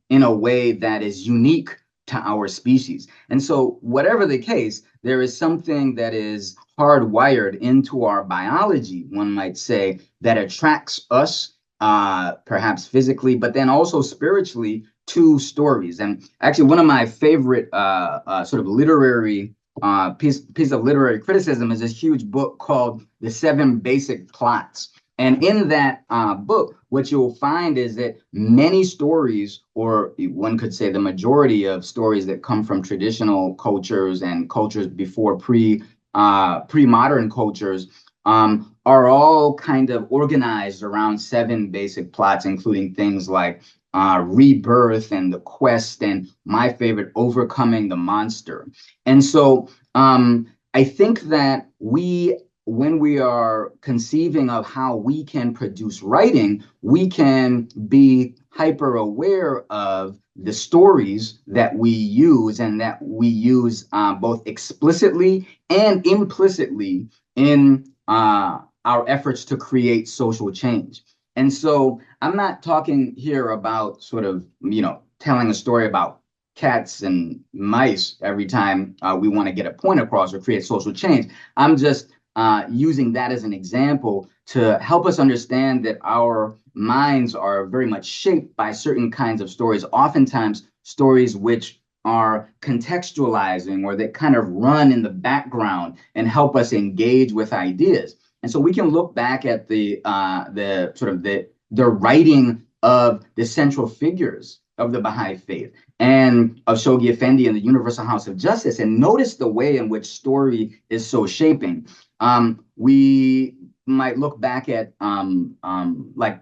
Speaker 4: in a way that is unique to our species. And so whatever the case, there is something that is hardwired into our biology, one might say, that attracts us, perhaps physically, but then also spiritually to stories. And actually, one of my favorite sort of literary piece of literary criticism is this huge book called The Seven Basic Plots. And in that book, what you'll find is that many stories, or one could say the majority of stories that come from traditional cultures and cultures before pre-modern cultures, are all kind of organized around seven basic plots, including things like rebirth and the quest, and my favorite, overcoming the monster. And so I think that when we are conceiving of how we can produce writing, we can be hyper aware of the stories that we use and that we use both explicitly and implicitly in our efforts to create social change. And so I'm not talking here about sort of, telling a story about cats and mice every time we want to get a point across or create social change. I'm just using that as an example to help us understand that our minds are very much shaped by certain kinds of stories, oftentimes stories which are contextualizing or that kind of run in the background and help us engage with ideas. And so we can look back at the writing of the central figures of the Baha'i faith and of Shoghi Effendi and the Universal House of Justice and notice the way in which story is so shaping. We might look back at like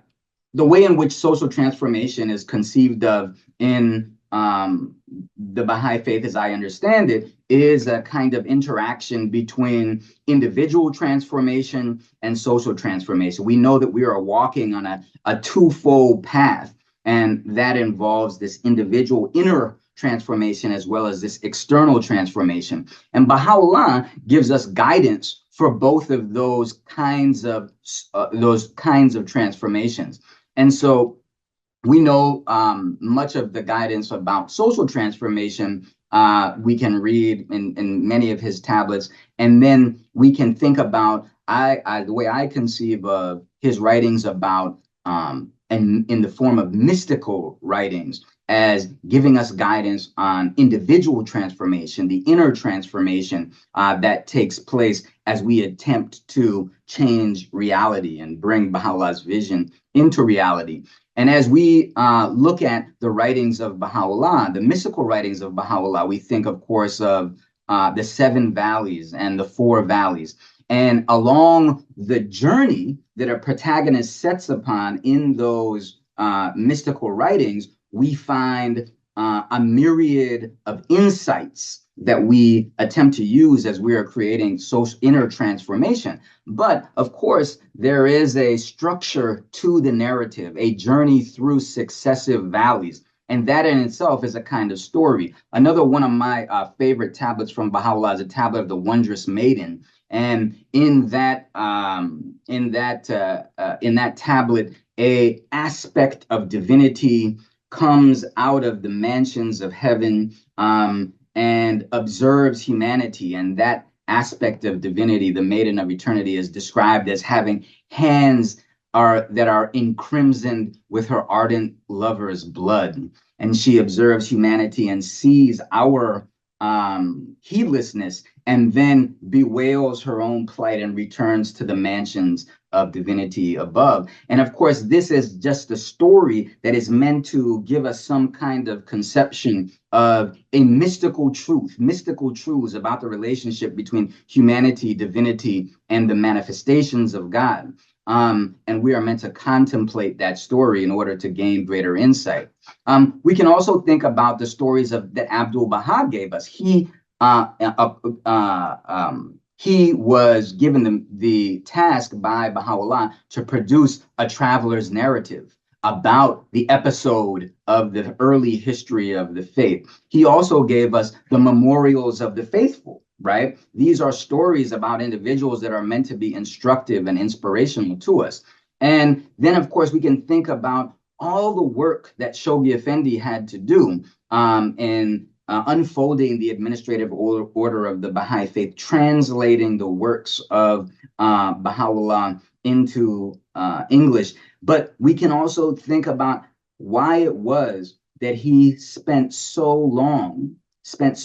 Speaker 4: the way in which social transformation is conceived of in the Baha'i faith, as I understand it, is a kind of interaction between individual transformation and social transformation. We know that we are walking on a twofold path, and that involves this individual inner transformation as well as this external transformation. And Baha'u'llah gives us guidance for both of those kinds of transformations. And so we know much of the guidance about social transformation we can read in many of his tablets, and then we can think about the way I conceive of his writings about and in the form of mystical writings as giving us guidance on individual transformation, the inner transformation that takes place as we attempt to change reality and bring Baha'u'llah's vision into reality. And as we look at the writings of Baha'u'llah, the mystical writings of Baha'u'llah, we think, of course, of the seven valleys and the four valleys. And along the journey that a protagonist sets upon in those mystical writings, we find a myriad of insights that we attempt to use as we are creating social inner transformation. But of course, there is a structure to the narrative, a journey through successive valleys. And that in itself is a kind of story. Another one of my favorite tablets from Baha'u'llah is a tablet of the Wondrous Maiden. And in that tablet, a aspect of divinity comes out of the mansions of heaven and observes humanity. And that aspect of divinity, the Maiden of Eternity, is described as having hands that are encrimsoned with her ardent lover's blood. And she observes humanity and sees our heedlessness, and then bewails her own plight and returns to the mansions of divinity above. And of course, this is just a story that is meant to give us some kind of conception of a mystical truths about the relationship between humanity, divinity, and the manifestations of God. And we are meant to contemplate that story in order to gain greater insight. We can also think about the stories that Abdu'l-Baha gave us. He was given the task by Baha'u'llah to produce a traveler's narrative about the episode of the early history of the faith. He also gave us the memorials of the faithful, right? These are stories about individuals that are meant to be instructive and inspirational to us. And then, of course, we can think about all the work that Shoghi Effendi had to do in unfolding the administrative order of the Baha'i faith, translating the works of Baha'u'llah into English. But we can also think about why it was that he spent so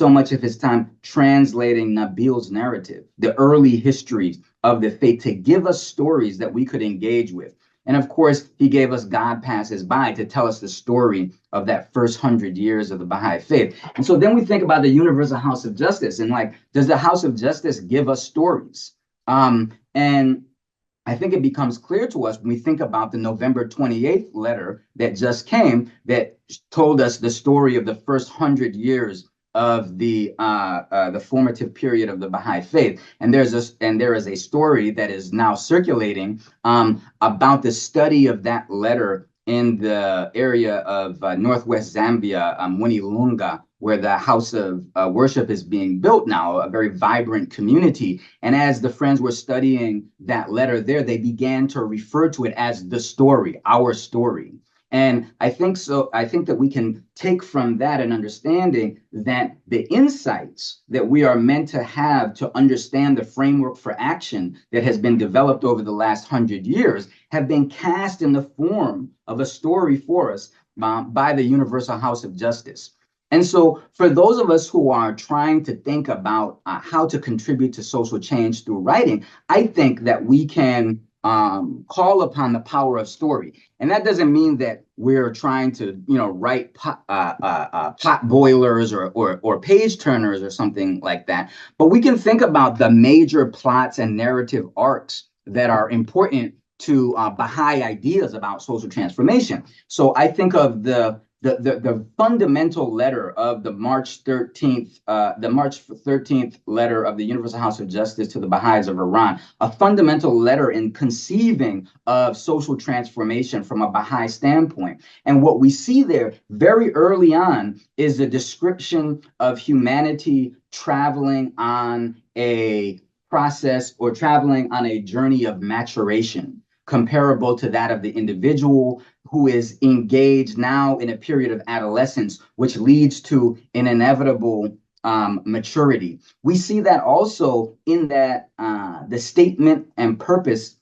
Speaker 4: much of his time translating Nabil's narrative, the early histories of the faith, to give us stories that we could engage with. And of course, he gave us God Passes By to tell us the story of that first 100 years of the Baha'i faith. And so then we think about the Universal House of Justice, and like, does the House of Justice give us stories? And I think it becomes clear to us when we think about the November 28th letter that just came, that told us the story of the first 100 years of the formative period of the Baha'i faith. And there is a story that is now circulating about the study of that letter in the area of northwest Zambia, Mwinilunga, where the house of worship is being built now, a very vibrant community. And as the friends were studying that letter there, they began to refer to it as the story, our story. And I think that we can take from that an understanding that the insights that we are meant to have to understand the framework for action that has been developed over the last 100 years have been cast in the form of a story for us by the Universal House of Justice. And so for those of us who are trying to think about how to contribute to social change through writing, I think that we can call upon the power of story. And that doesn't mean that we're trying to, write pot boilers or page turners or something like that. But we can think about the major plots and narrative arcs that are important to Baha'i ideas about social transformation. So I think of the fundamental letter of the March 13th letter of the Universal House of Justice to the Baha'is of Iran, a fundamental letter in conceiving of social transformation from a Baha'i standpoint. And what we see there very early on is the description of humanity traveling on a process or traveling on a journey of maturation, comparable to that of the individual who is engaged now in a period of adolescence, which leads to an inevitable maturity. We see that also in that the statement and purpose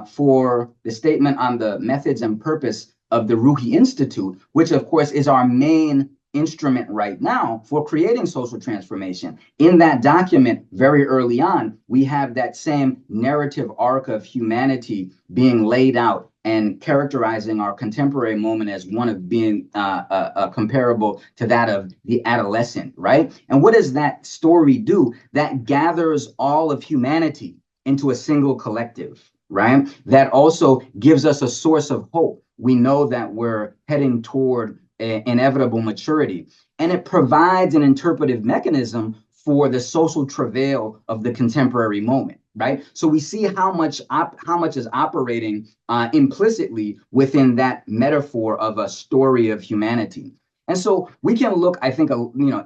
Speaker 4: for the statement on the methods and purpose of the Ruhi Institute, which of course is our main instrument right now for creating social transformation. In that document, very early on, we have that same narrative arc of humanity being laid out and characterizing our contemporary moment as one of being comparable to that of the adolescent, right? And what does that story do? That gathers all of humanity into a single collective, right? That also gives us a source of hope. We know that we're heading toward inevitable maturity, and it provides an interpretive mechanism for the social travail of the contemporary moment, right? So we see how much is operating implicitly within that metaphor of a story of humanity. And so we can look, I think,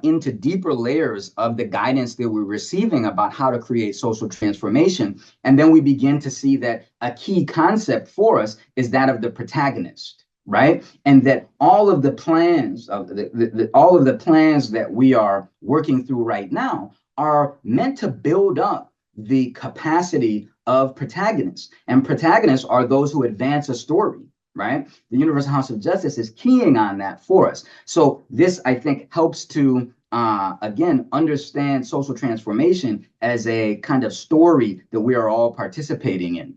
Speaker 4: into deeper layers of the guidance that we're receiving about how to create social transformation. And then we begin to see that a key concept for us is that of the protagonist, right? And that all of the plans that we are working through right now are meant to build up the capacity of protagonists. And protagonists are those who advance a story, right? The Universal House of Justice is keying on that for us. So this, I think, helps to again, understand social transformation as a kind of story that we are all participating in.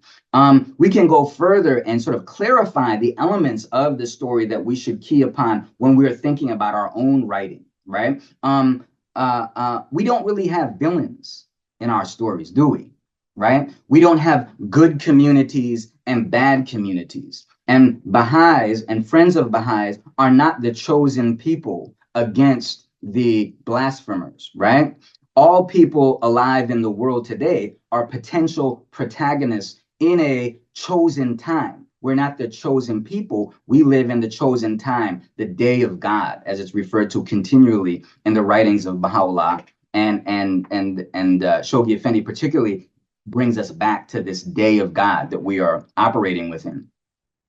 Speaker 4: We can go further and sort of clarify the elements of the story that we should key upon when we're thinking about our own writing, right? We don't really have villains in our stories, do we? Right? We don't have good communities and bad communities. And Baha'is and friends of Baha'is are not the chosen people against the blasphemers, right? All people alive in the world today are potential protagonists in a chosen time. We're not the chosen people. We live in the chosen time, the day of God, as it's referred to continually in the writings of Baha'u'llah and Shoghi Effendi particularly brings us back to this day of God that we are operating within.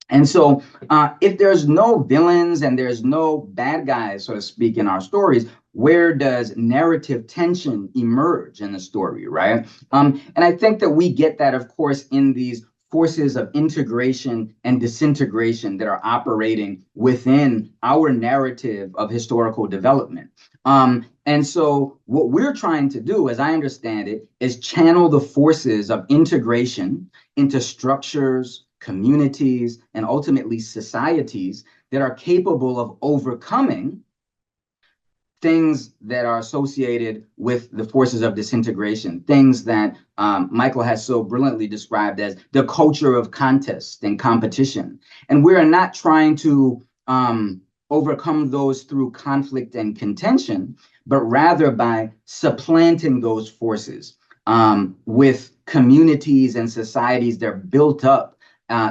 Speaker 4: And so if there's no villains and there's no bad guys, so to speak, in our stories, where does narrative tension emerge in the story, right? And I think that we get that, of course, in these forces of integration and disintegration that are operating within our narrative of historical development. And so what we're trying to do, as I understand it, is channel the forces of integration into structures, communities, and ultimately societies that are capable of overcoming things that are associated with the forces of disintegration, things that Michael has so brilliantly described as the culture of contest and competition. And we are not trying to overcome those through conflict and contention, but rather by supplanting those forces with communities and societies that are built up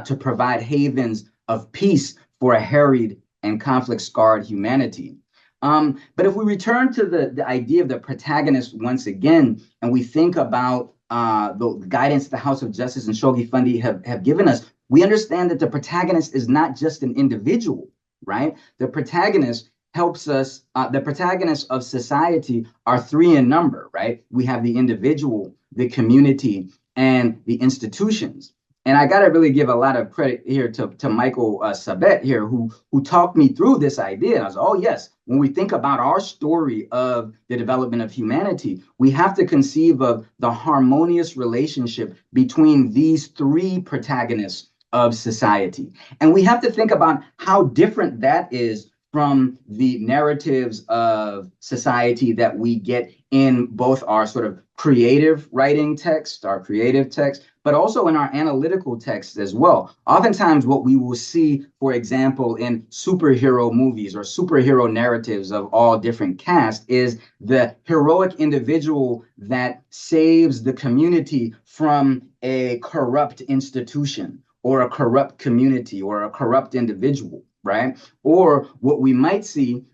Speaker 4: to provide havens of peace for a harried and conflict-scarred humanity. But if we return to the idea of the protagonist once again, and we think about the guidance the House of Justice and Shoghi Effendi have given us, we understand that the protagonist is not just an individual, right? The protagonist helps us, the protagonists of society are three in number, right? We have the individual, the community, and the institutions. And I got to really give a lot of credit here to Michael Sabet here, who talked me through this idea. And I was, oh, yes, when we think about our story of the development of humanity, we have to conceive of the harmonious relationship between these three protagonists of society. And we have to think about how different that is from the narratives of society that we get in both our sort of creative writing text, our creative text, but also in our analytical texts as well. Oftentimes what we will see, for example, in superhero movies or superhero narratives of all different casts is the heroic individual that saves the community from a corrupt institution or a corrupt community or a corrupt individual, right? Or what we might see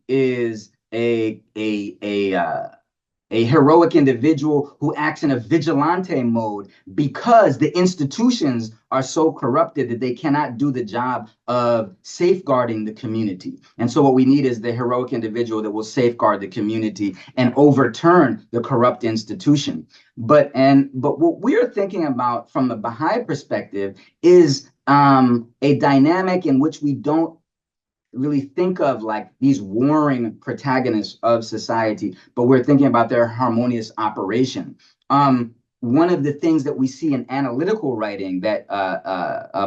Speaker 4: is a heroic individual who acts in a vigilante mode because the institutions are so corrupted that they cannot do the job of safeguarding the community. And so what we need is the heroic individual that will safeguard the community and overturn the corrupt institution. But what we're thinking about from the Baha'i perspective is a dynamic in which we don't really think of like these warring protagonists of society, but we're thinking about their harmonious operation. One of the things that we see in analytical writing that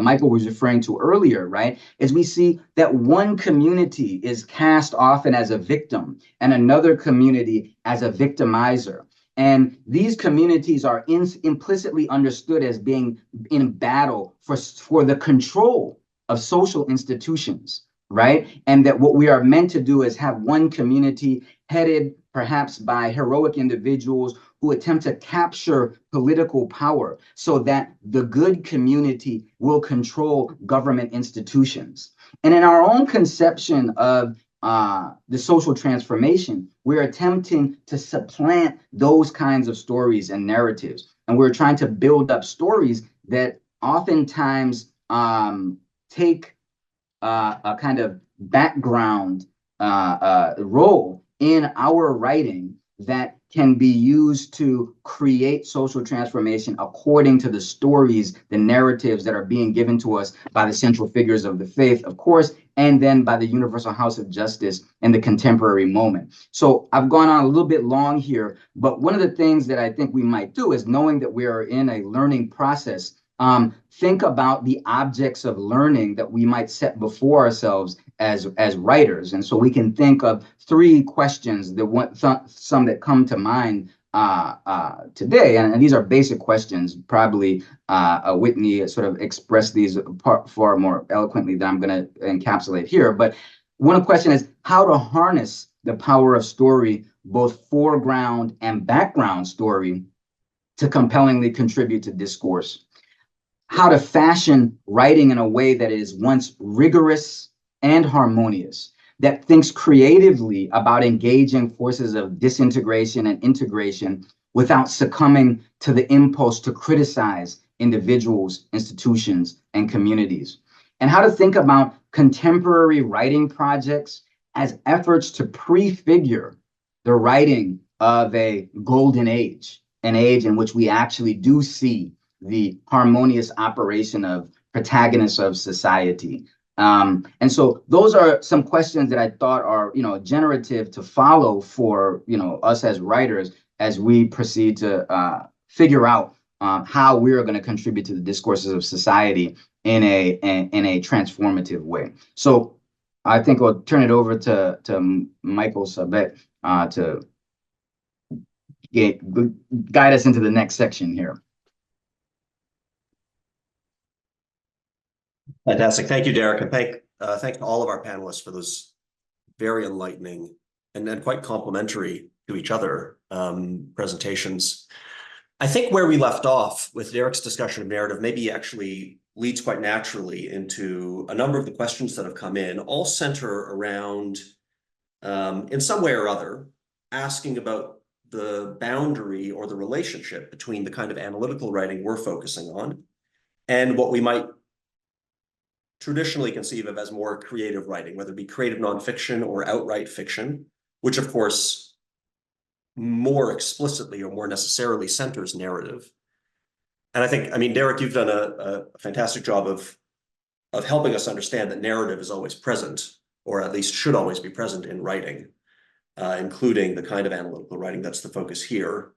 Speaker 4: Michael was referring to earlier, right, is we see that one community is cast often as a victim and another community as a victimizer. And these communities are implicitly understood as being in battle for the control of social institutions, right? And that what we are meant to do is have one community headed perhaps by heroic individuals who attempt to capture political power so that the good community will control government institutions. And in our own conception of the social transformation, we're attempting to supplant those kinds of stories and narratives. And we're trying to build up stories that oftentimes take a kind of background role in our writing that can be used to create social transformation according to the stories, the narratives that are being given to us by the central figures of the faith, of course, and then by the universal house of justice in the contemporary moment. So I've gone on a little bit long here, but one of the things that I think we might do is, knowing that we are in a learning process, think about the objects of learning that we might set before ourselves as writers. And so we can think of 3 questions, some that come to mind today. And these are basic questions. Probably Whitney sort of expressed these far more eloquently than I'm going to encapsulate here. But one question is how to harness the power of story, both foreground and background story, to compellingly contribute to discourse. How to fashion writing in a way that is once rigorous and harmonious, that thinks creatively about engaging forces of disintegration and integration without succumbing to the impulse to criticize individuals, institutions, and communities. And how to think about contemporary writing projects as efforts to prefigure the writing of a golden age, an age in which we actually do see the harmonious operation of protagonists of society. And so those are some questions that I thought are, generative to follow for, us as writers as we proceed to figure out how we're going to contribute to the discourses of society in a transformative way. So I think I'll turn it over to Michael Sabet to guide us into the next section here.
Speaker 1: Fantastic. Thank you, Derek. And thank all of our panelists for those very enlightening and then quite complementary to each other presentations. I think where we left off with Derek's discussion of narrative maybe actually leads quite naturally into a number of the questions that have come in, all center around, in some way or other, asking about the boundary or the relationship between the kind of analytical writing we're focusing on and what we might traditionally conceive of as more creative writing, whether it be creative nonfiction or outright fiction, which of course more explicitly or more necessarily centers narrative. And I mean, Derek, you've done a fantastic job of helping us understand that narrative is always present, or at least should always be present in writing, including the kind of analytical writing that's the focus here.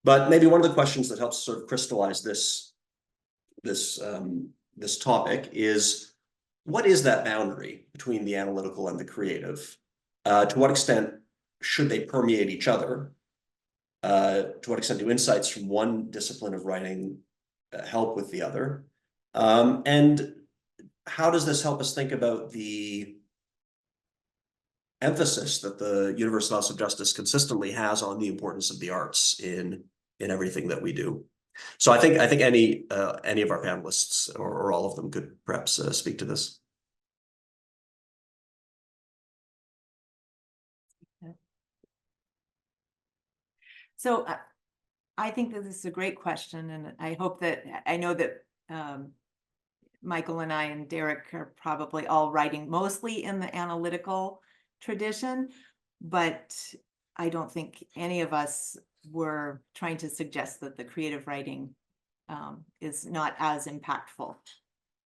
Speaker 1: But maybe one of the questions that helps sort of crystallize this topic is, what is that boundary between the analytical and the creative? To what extent should they permeate each other? To what extent do insights from one discipline of writing help with the other? And how does this help us think about the emphasis that the Universal House of Justice consistently has on the importance of the arts in everything that we do? So I think any of our panelists or all of them could perhaps speak to this.
Speaker 3: So I think that this is a great question, and I know that Michael and I and Derek are probably all writing mostly in the analytical tradition, but I don't think any of us were trying to suggest that the creative writing is not as impactful,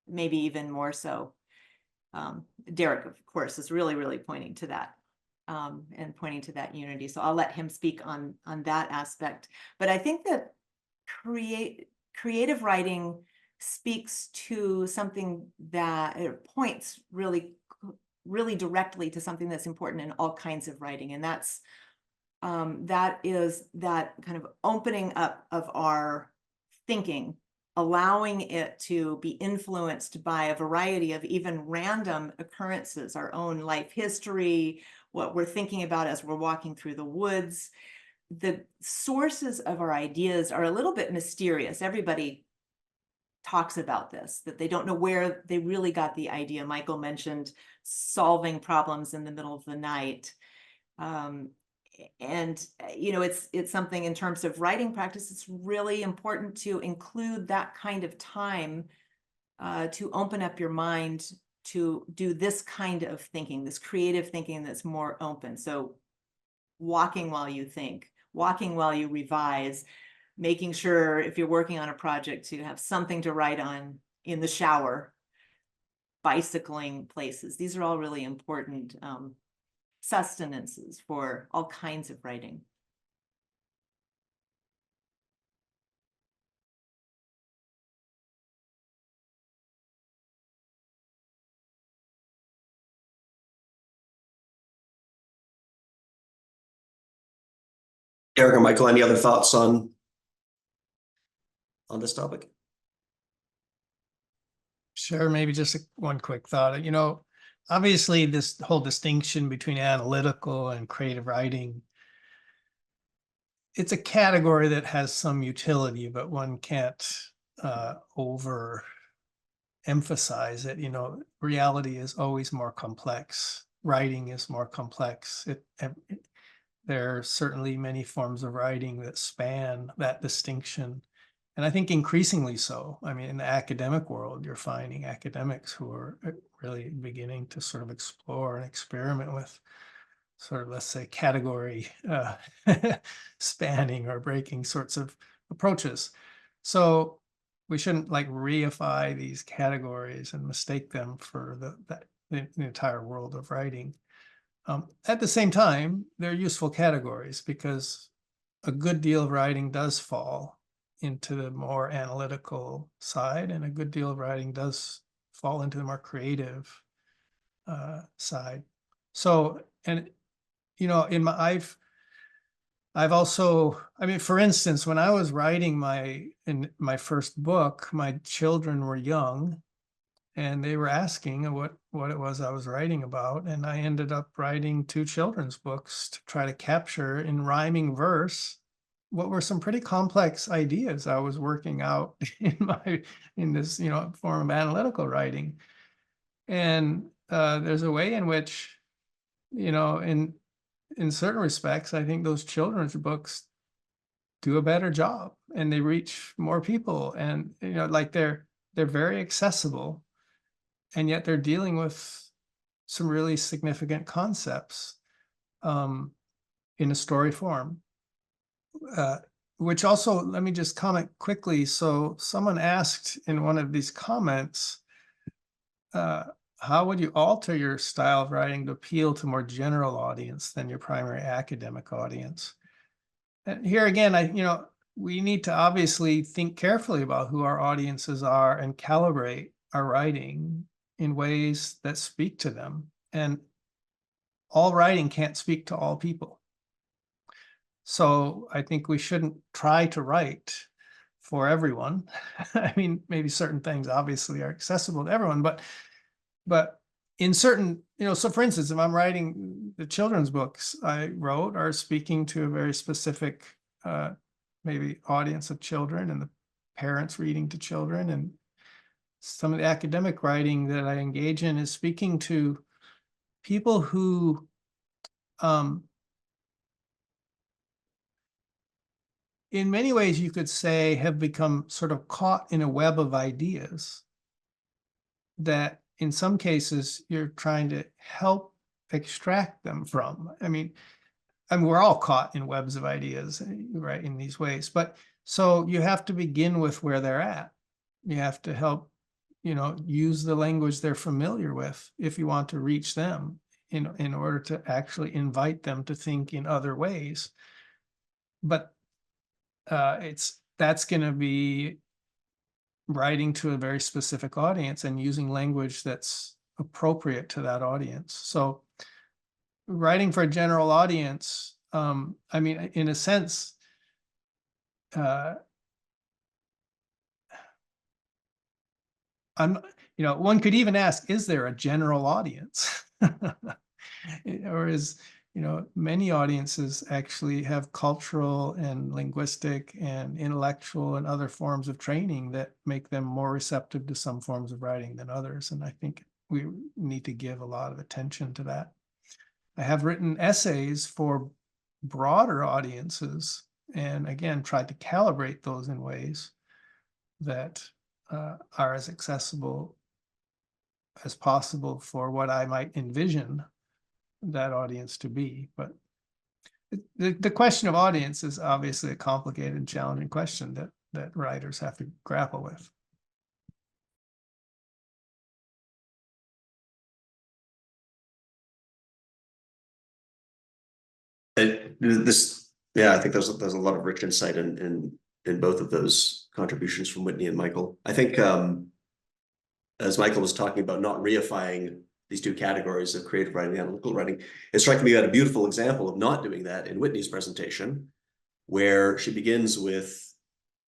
Speaker 3: maybe even more so. Derek, of course, is really, really pointing to that and pointing to that unity. So I'll let him speak on that aspect. But I think that creative writing speaks to something that it points really directly to something that's important in all kinds of writing, and that is that kind of opening up of our thinking, allowing it to be influenced by a variety of even random occurrences, our own life history, what we're thinking about as we're walking through the woods. The sources of our ideas are a little bit mysterious. Everybody talks about this, that they don't know where they really got the idea. Michael mentioned solving problems in the middle of the night. And it's something in terms of writing practice, it's really important to include that kind of time to open up your mind to do this kind of thinking, this creative thinking that's more open. So walking while you think, walking while you revise, making sure if you're working on a project to have something to write on in the shower, bicycling places. These are all really important sustenances for all kinds of writing.
Speaker 1: Eric or Michael, any other thoughts on this topic?
Speaker 2: Sure, maybe just one quick thought. You know, obviously this whole distinction between analytical and creative writing, it's a category that has some utility, but one can't over emphasize it. You know, reality is always more complex. Writing is more complex. There are certainly many forms of writing that span that distinction. And I think increasingly so. I mean, in the academic world, you're finding academics who are really beginning to sort of explore and experiment with sort of, let's say, category spanning or breaking sorts of approaches. So we shouldn't like reify these categories and mistake them for the entire world of writing. At the same time, they're useful categories because a good deal of writing does fall into the more analytical side, and a good deal of writing does fall into the more creative side. So, and you know, I've also, I mean, for instance, when I was writing in my first book, my children were young, and they were asking what it was I was writing about, and I ended up writing 2 children's books to try to capture in rhyming verse what were some pretty complex ideas I was working out in this, you know, form of analytical writing. And there's a way in which, you know, in certain respects, I think those children's books do a better job and they reach more people, and you know, like they're very accessible, and yet they're dealing with some really significant concepts in a story form. Which also, let me just comment quickly. So someone asked in one of these comments, how would you alter your style of writing to appeal to more general audience than your primary academic audience? And here again, you know, we need to obviously think carefully about who our audiences are and calibrate our writing in ways that speak to them. And all writing can't speak to all people. So I think we shouldn't try to write for everyone. I mean, maybe certain things obviously are accessible to everyone, but in certain, you know, so for instance, if I'm writing the children's books I wrote are speaking to a very specific maybe audience of children and the parents reading to children, and some of the academic writing that I engage in is speaking to people who in many ways you could say have become sort of caught in a web of ideas that in some cases you're trying to help extract them from. I mean, we're all caught in webs of ideas, right, in these ways. But so you have to begin with where they're at. You have to help, you know, use the language they're familiar with if you want to reach them in order to actually invite them to think in other ways. But that's going to be writing to a very specific audience and using language that's appropriate to that audience. So writing for a general audience, I mean, in a sense, you know, one could even ask, is there a general audience? Or is, you know, many audiences actually have cultural and linguistic and intellectual and other forms of training that make them more receptive to some forms of writing than others. And I think we need to give a lot of attention to that. I have written essays for broader audiences and again, tried to calibrate those in ways that are as accessible as possible for what I might envision that audience to be. But The question of audience is obviously a complicated and challenging question that writers have to grapple with.
Speaker 1: Yeah, I think there's a lot of rich insight in both of those contributions from Whitney and Michael. I think as Michael was talking about not reifying these two categories of creative writing and analytical writing, it struck me that a beautiful example of not doing that in Whitney's presentation, where she begins with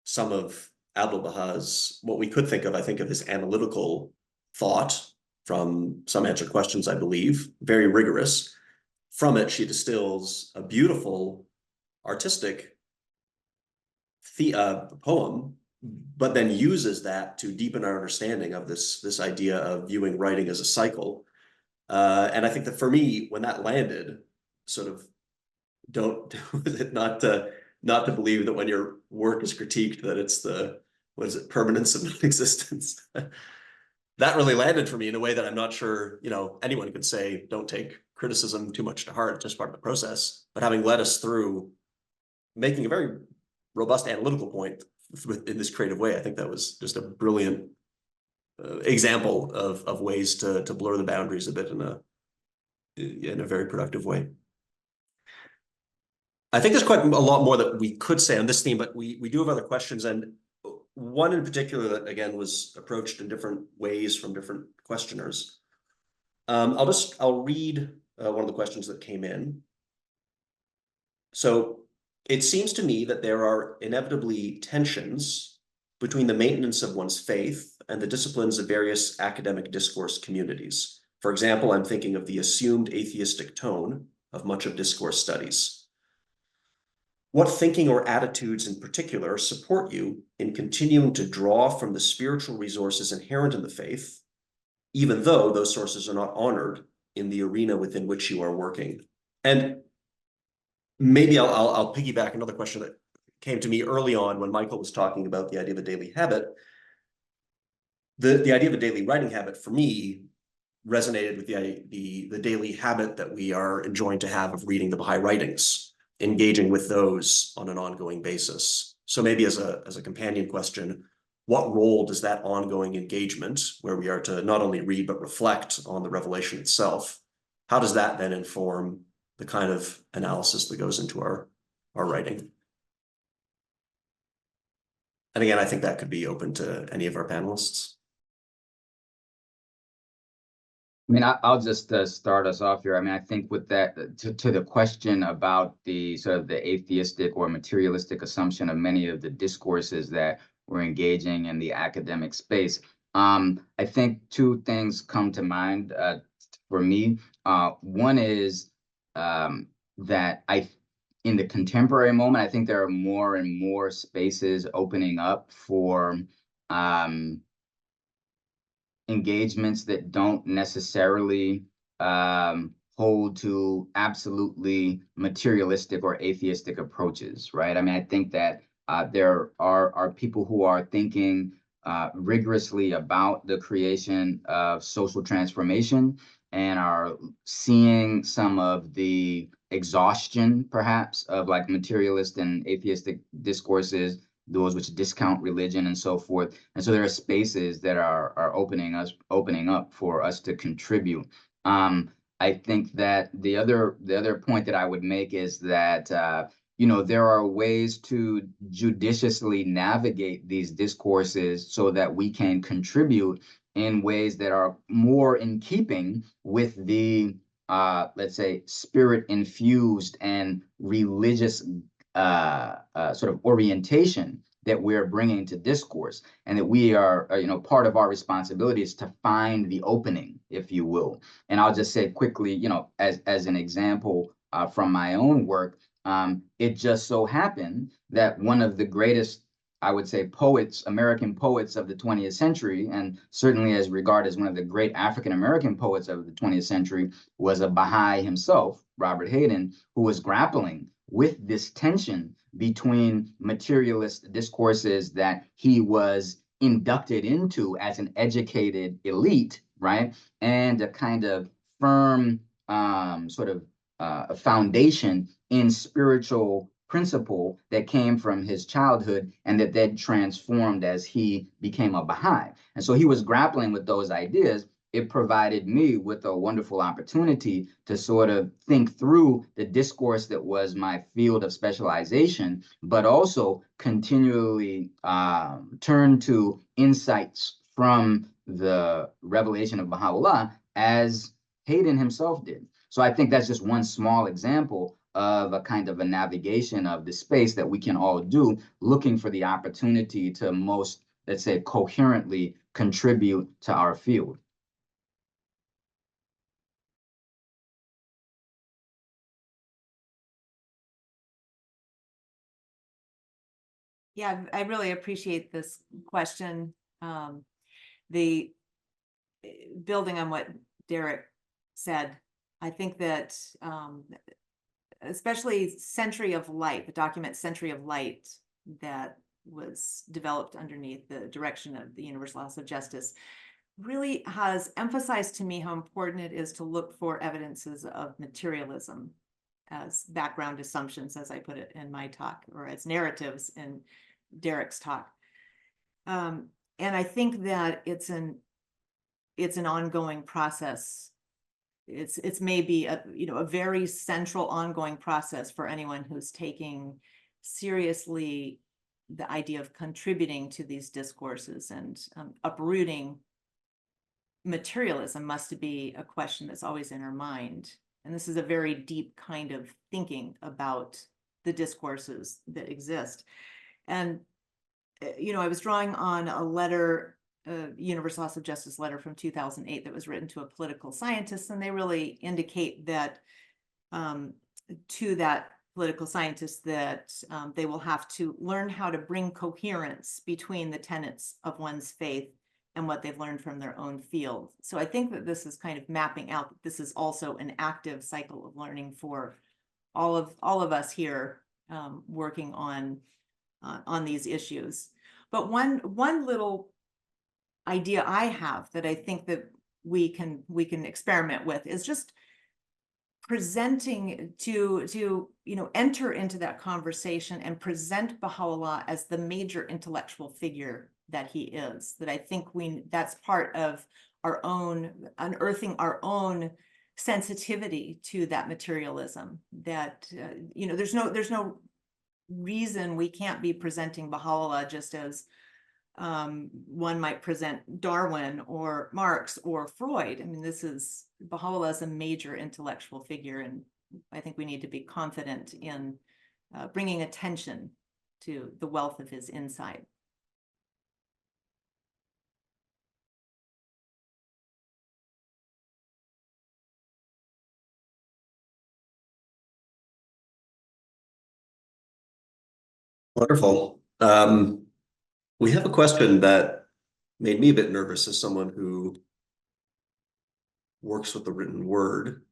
Speaker 1: some of Abdu'l-Baha's, what we could think of, I think of as analytical thought from some answered questions, I believe, very rigorous. From it, she distills a beautiful artistic poem, but then uses that to deepen our understanding of this idea of viewing writing as a cycle. And I think that for me, when that landed, sort of not to believe that when your work is critiqued that it's the, what is it, permanence of non-existence. That really landed for me in a way that I'm not sure, anyone could say, don't take criticism too much to heart, it's just part of the process. But having led us through making a very robust analytical point in this creative way, I think that was just a brilliant example of ways to blur the boundaries a bit in a very productive way. I think there's quite a lot more that we could say on this theme, but we do have other questions, and one in particular that again was approached in different ways from different questioners. I'll read one of the questions that came in. So it seems to me that there are inevitably tensions between the maintenance of one's faith and the disciplines of various academic discourse communities. For example, I'm thinking of the assumed atheistic tone of much of discourse studies. What thinking or attitudes in particular support you in continuing to draw from the spiritual resources inherent in the faith, even though those sources are not honored in the arena within which you are working? And maybe I'll piggyback another question that came to me early on when Michael was talking about the idea of a daily habit. The idea of a daily writing habit for me resonated with the daily habit that we are enjoined to have of reading the Baha'i writings, engaging with those on an ongoing basis. So maybe as a companion question, what role does that ongoing engagement, where we are to not only read but reflect on the revelation itself, how does that then inform the kind of analysis that goes into our writing? And again, I think that could be open to any of our panelists.
Speaker 4: I mean, I'll just start us off here. I mean, I think with that, to the question about the sort of the atheistic or materialistic assumption of many of the discourses that we're engaging in the academic space, I think two things come to mind for me. One is that in the contemporary moment, I think there are more and more spaces opening up for engagements that don't necessarily hold to absolutely materialistic or atheistic approaches, right? I mean, I think that there are people who are thinking rigorously about the creation of social transformation and are seeing some of the exhaustion, perhaps, of like materialist and atheistic discourses, those which discount religion and so forth. And so there are spaces that are opening up for us to contribute. I think that the other point that I would make is that there are ways to judiciously navigate these discourses so that we can contribute in ways that are more in keeping with the let's say spirit infused and religious sort of orientation that we're bringing to discourse, and that we are, part of our responsibility is to find the opening, if you will. And I'll just say quickly, as an example from my own work, it just so happened that one of the greatest, I would say, poets, American poets of the 20th century, and certainly as regarded as one of the great African-American poets of the 20th century, was a Baha'i himself, Robert Hayden, who was grappling with this tension between materialist discourses that he was inducted into as an educated elite, right? And a kind of firm sort of a foundation in spiritual principle that came from his childhood and that then transformed as he became a Baha'i. And so he was grappling with those ideas. It provided me with a wonderful opportunity to sort of think through the discourse that was my field of specialization, but also continually turn to insights from the revelation of Baha'u'llah as Hayden himself did. So I think that's just one small example of a kind of a navigation of the space that we can all do, looking for the opportunity to most, let's say, coherently contribute to our field.
Speaker 3: Yeah, I really appreciate this question. The building on what Derek said, I think that especially Century of Light, the document Century of Light that was developed underneath the direction of the Universal House of Justice, really has emphasized to me how important it is to look for evidences of materialism as background assumptions, as I put it in my talk, or as narratives in Derek's talk. And I think that it's an ongoing process. It's maybe a very central ongoing process for anyone who's taking seriously the idea of contributing to these discourses, and uprooting materialism must be a question that's always in our mind. And this is a very deep kind of thinking about the discourses that exist. And, I was drawing on a letter, Universal House of Justice letter from 2008 that was written to a political scientist, and they really indicate that to that political scientist that they will have to learn how to bring coherence between the tenets of one's faith and what they've learned from their own field. So I think that this is kind of mapping out that this is also an active cycle of learning for all of us here working on these issues. But one little idea I have that I think that we can experiment with is just presenting to enter into that conversation and present Baha'u'llah as the major intellectual figure that he is. That I think that's part of our own unearthing our own sensitivity to that materialism. That there's no reason we can't be presenting Baha'u'llah just as one might present Darwin or Marx or Freud. I mean, Baha'u'llah is a major intellectual figure, and I think we need to be confident in bringing attention to the wealth of his insight.
Speaker 1: Wonderful. We have a question that made me a bit nervous as someone who works with the written word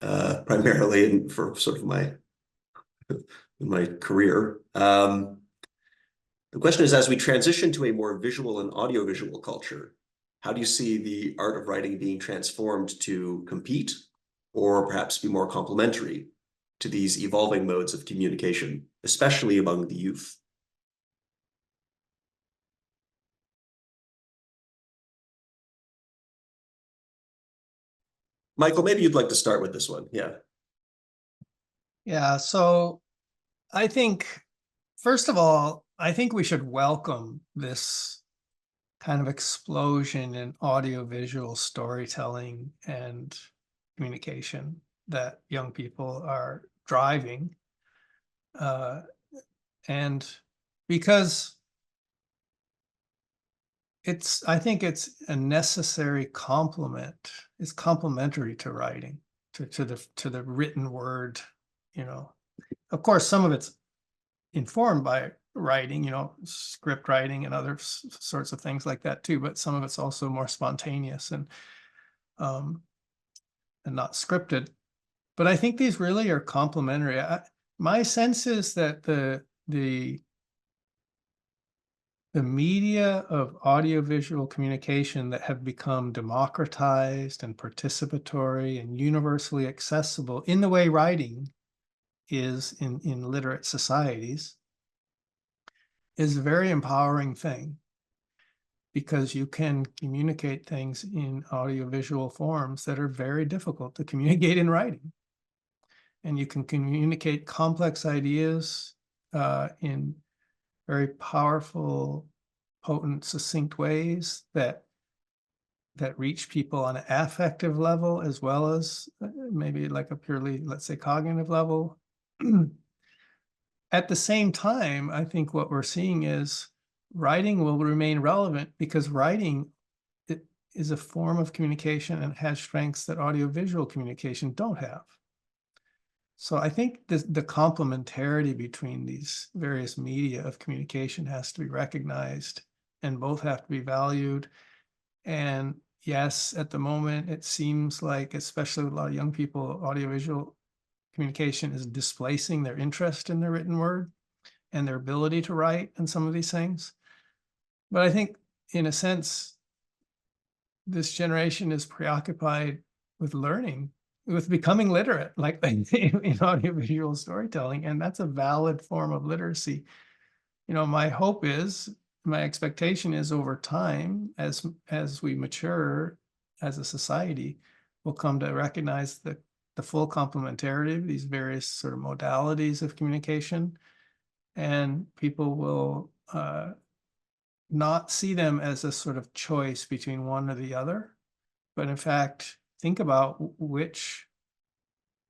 Speaker 1: primarily for sort of my career. The question is, as we transition to a more visual and audiovisual culture, how do you see the art of writing being transformed to compete or perhaps be more complementary to these evolving modes of communication, especially among the youth? Michael, maybe you'd like to start with this one. Yeah.
Speaker 2: Yeah, so I think, first of all, I think we should welcome this kind of explosion in audiovisual storytelling and communication that young people are driving. And because I think it's a necessary complement. It's complementary to writing, to the written word. Of course, some of it's informed by writing, script writing and other sorts of things like that too. But some of it's also more spontaneous and not scripted. But I think these really are complementary. My sense is that the the media of audiovisual communication that have become democratized and participatory and universally accessible in the way writing is in literate societies is a very empowering thing, because you can communicate things in audiovisual forms that are very difficult to communicate in writing. And you can communicate complex ideas in very powerful, potent, succinct ways that reach people on an affective level, as well as maybe like a purely, let's say, cognitive level. At the same time, I think what we're seeing is writing will remain relevant, because writing is a form of communication and has strengths that audiovisual communication don't have. So I think the complementarity between these various media of communication has to be recognized, and both have to be valued. And yes, at the moment, it seems like, especially with a lot of young people, audiovisual communication is displacing their interest in the written word and their ability to write and some of these things. But I think, in a sense, this generation is preoccupied with learning, with becoming literate, like in audiovisual storytelling, and that's a valid form of literacy. My hope is, my expectation is, over time, as we mature as a society, we'll come to recognize the full complementarity of these various sort of modalities of communication, and people will not see them as a sort of choice between one or the other, but in fact think about what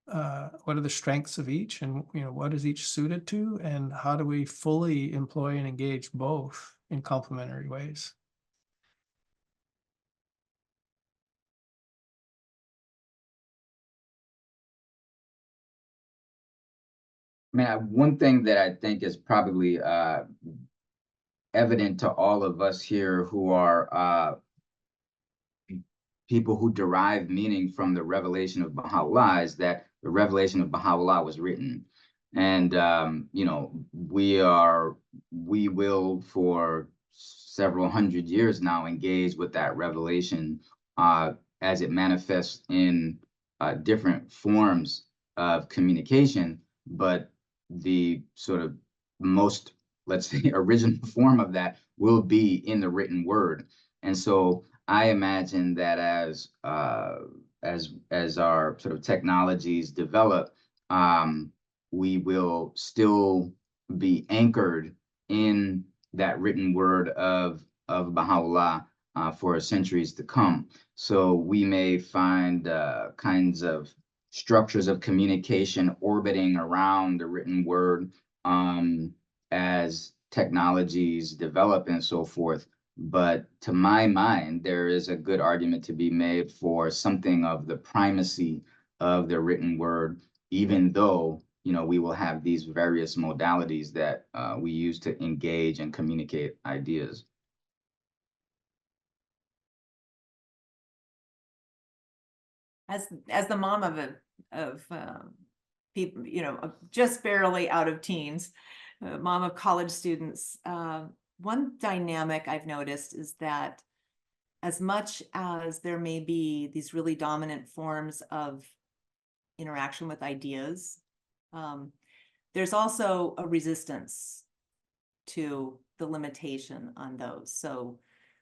Speaker 2: are the strengths of each, and what is each suited to, and how do we fully employ and engage both in complementary ways.
Speaker 4: One thing that I think is probably evident to all of us here who are people who derive meaning from the revelation of Baha'u'llah is that the revelation of Baha'u'llah was written. And, we will for several hundred years now engage with that revelation as it manifests in different forms of communication. But the sort of most, let's say, original form of that will be in the written word. And so I imagine that as our sort of technologies develop, we will still be anchored in that written word of Baha'u'llah for centuries to come. So we may find kinds of structures of communication orbiting around the written word as technologies develop and so forth. But to my mind, there is a good argument to be made for something of the primacy of the written word, even though, we will have these various modalities that we use to engage and communicate ideas.
Speaker 3: As the mom of people, just barely out of teens, mom of college students, one dynamic I've noticed is that as much as there may be these really dominant forms of interaction with ideas, there's also a resistance to the limitation on those. So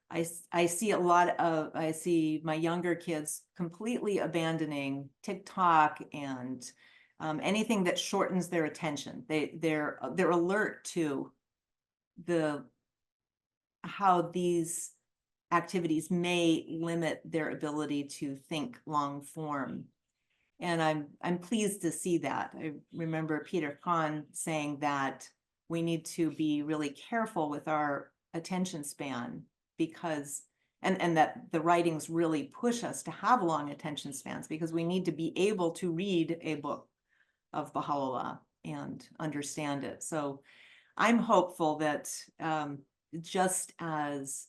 Speaker 3: I see my younger kids completely abandoning TikTok and anything that shortens their attention. They're alert to how these activities may limit their ability to think long form. And I'm pleased to see that. I remember Peter Kahn saying that we need to be really careful with our attention span, because and that the writings really push us to have long attention spans, because we need to be able to read a book of Baha'u'llah and understand it. So I'm hopeful that just as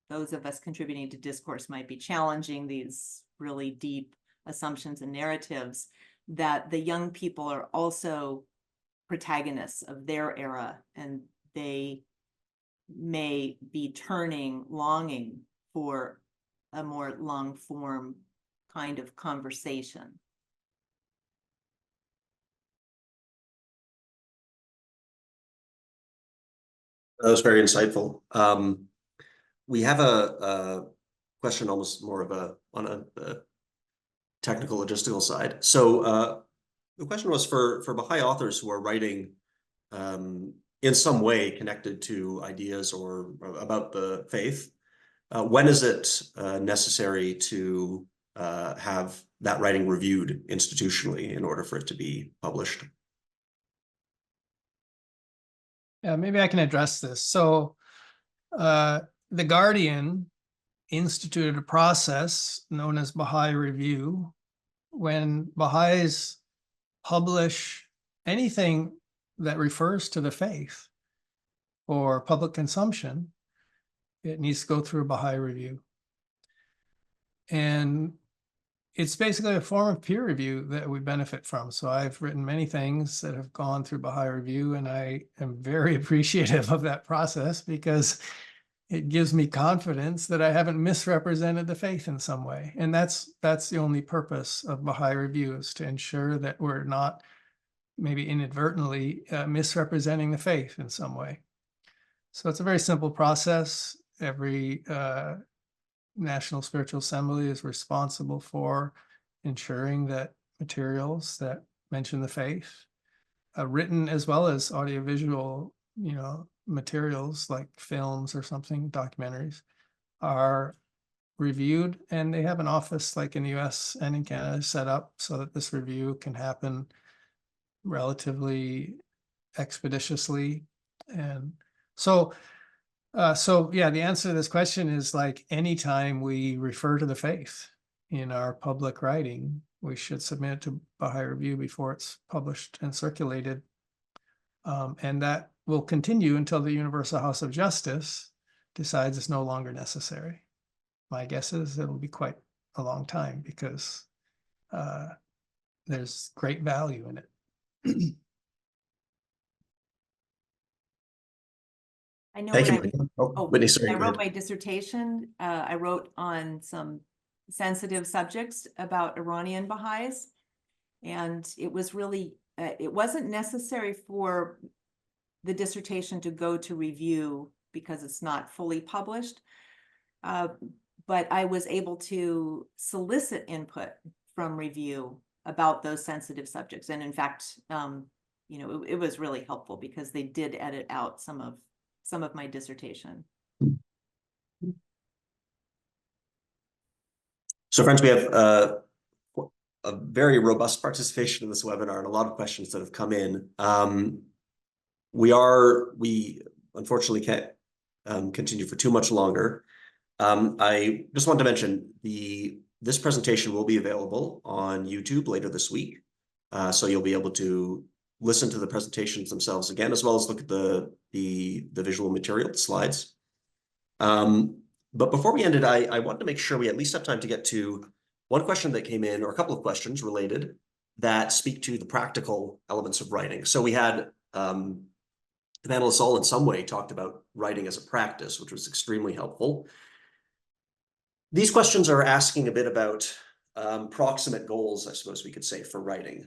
Speaker 3: those of us contributing to discourse might be challenging these really deep assumptions and narratives, that the young people are also protagonists of their era, and they may be longing for a more long form kind of conversation.
Speaker 1: That was very insightful. We have a question almost more of on a technical logistical side. So the question was for Baha'i authors who are writing in some way connected to ideas or about the faith. When is it necessary to have that writing reviewed institutionally in order for it to be published?
Speaker 2: Yeah, maybe I can address this. So The Guardian instituted a process known as Baha'i Review. When Baha'is publish anything that refers to the faith for public consumption, it needs to go through a Baha'i review. And it's basically a form of peer review that we benefit from. So I've written many things that have gone through Baha'i review, and I am very appreciative of that process because it gives me confidence that I haven't misrepresented the faith in some way. And that's the only purpose of Baha'i review, is to ensure that we're not maybe inadvertently misrepresenting the faith in some way. So it's a very simple process. Every National Spiritual Assembly is responsible for ensuring that materials that mention the faith, written as well as audiovisual, materials like films or something, documentaries, are reviewed, and they have an office like in the US and in Canada set up so that this review can happen relatively expeditiously. And so yeah, the answer to this question is like anytime we refer to the faith in our public writing, we should submit it to Baha'i review before it's published and circulated. And that will continue until the Universal House of Justice decides it's no longer necessary. My guess is it'll be quite a long time because there's great value in it.
Speaker 3: I know
Speaker 1: Thank
Speaker 3: when
Speaker 1: you.
Speaker 3: I,
Speaker 1: Sorry,
Speaker 3: I
Speaker 1: go
Speaker 3: wrote
Speaker 1: ahead.
Speaker 3: my dissertation, I wrote on some sensitive subjects about Iranian Baha'is. And it was really, it wasn't necessary for the dissertation to go to review because it's not fully published. But I was able to solicit input from review about those sensitive subjects. And in fact, it was really helpful because they did edit out some of my dissertation.
Speaker 1: So friends, we have a very robust participation in this webinar and a lot of questions that have come in. We unfortunately can't continue for too much longer. I just wanted to mention this presentation will be available on YouTube later this week. So you'll be able to listen to the presentations themselves again, as well as look at the visual material, the slides. But before we ended, I wanted to make sure we at least have time to get to one question that came in, or a couple of questions related that speak to the practical elements of writing. So we had the panelists all in some way talked about writing as a practice, which was extremely helpful. These questions are asking a bit about proximate goals, I suppose we could say, for writing.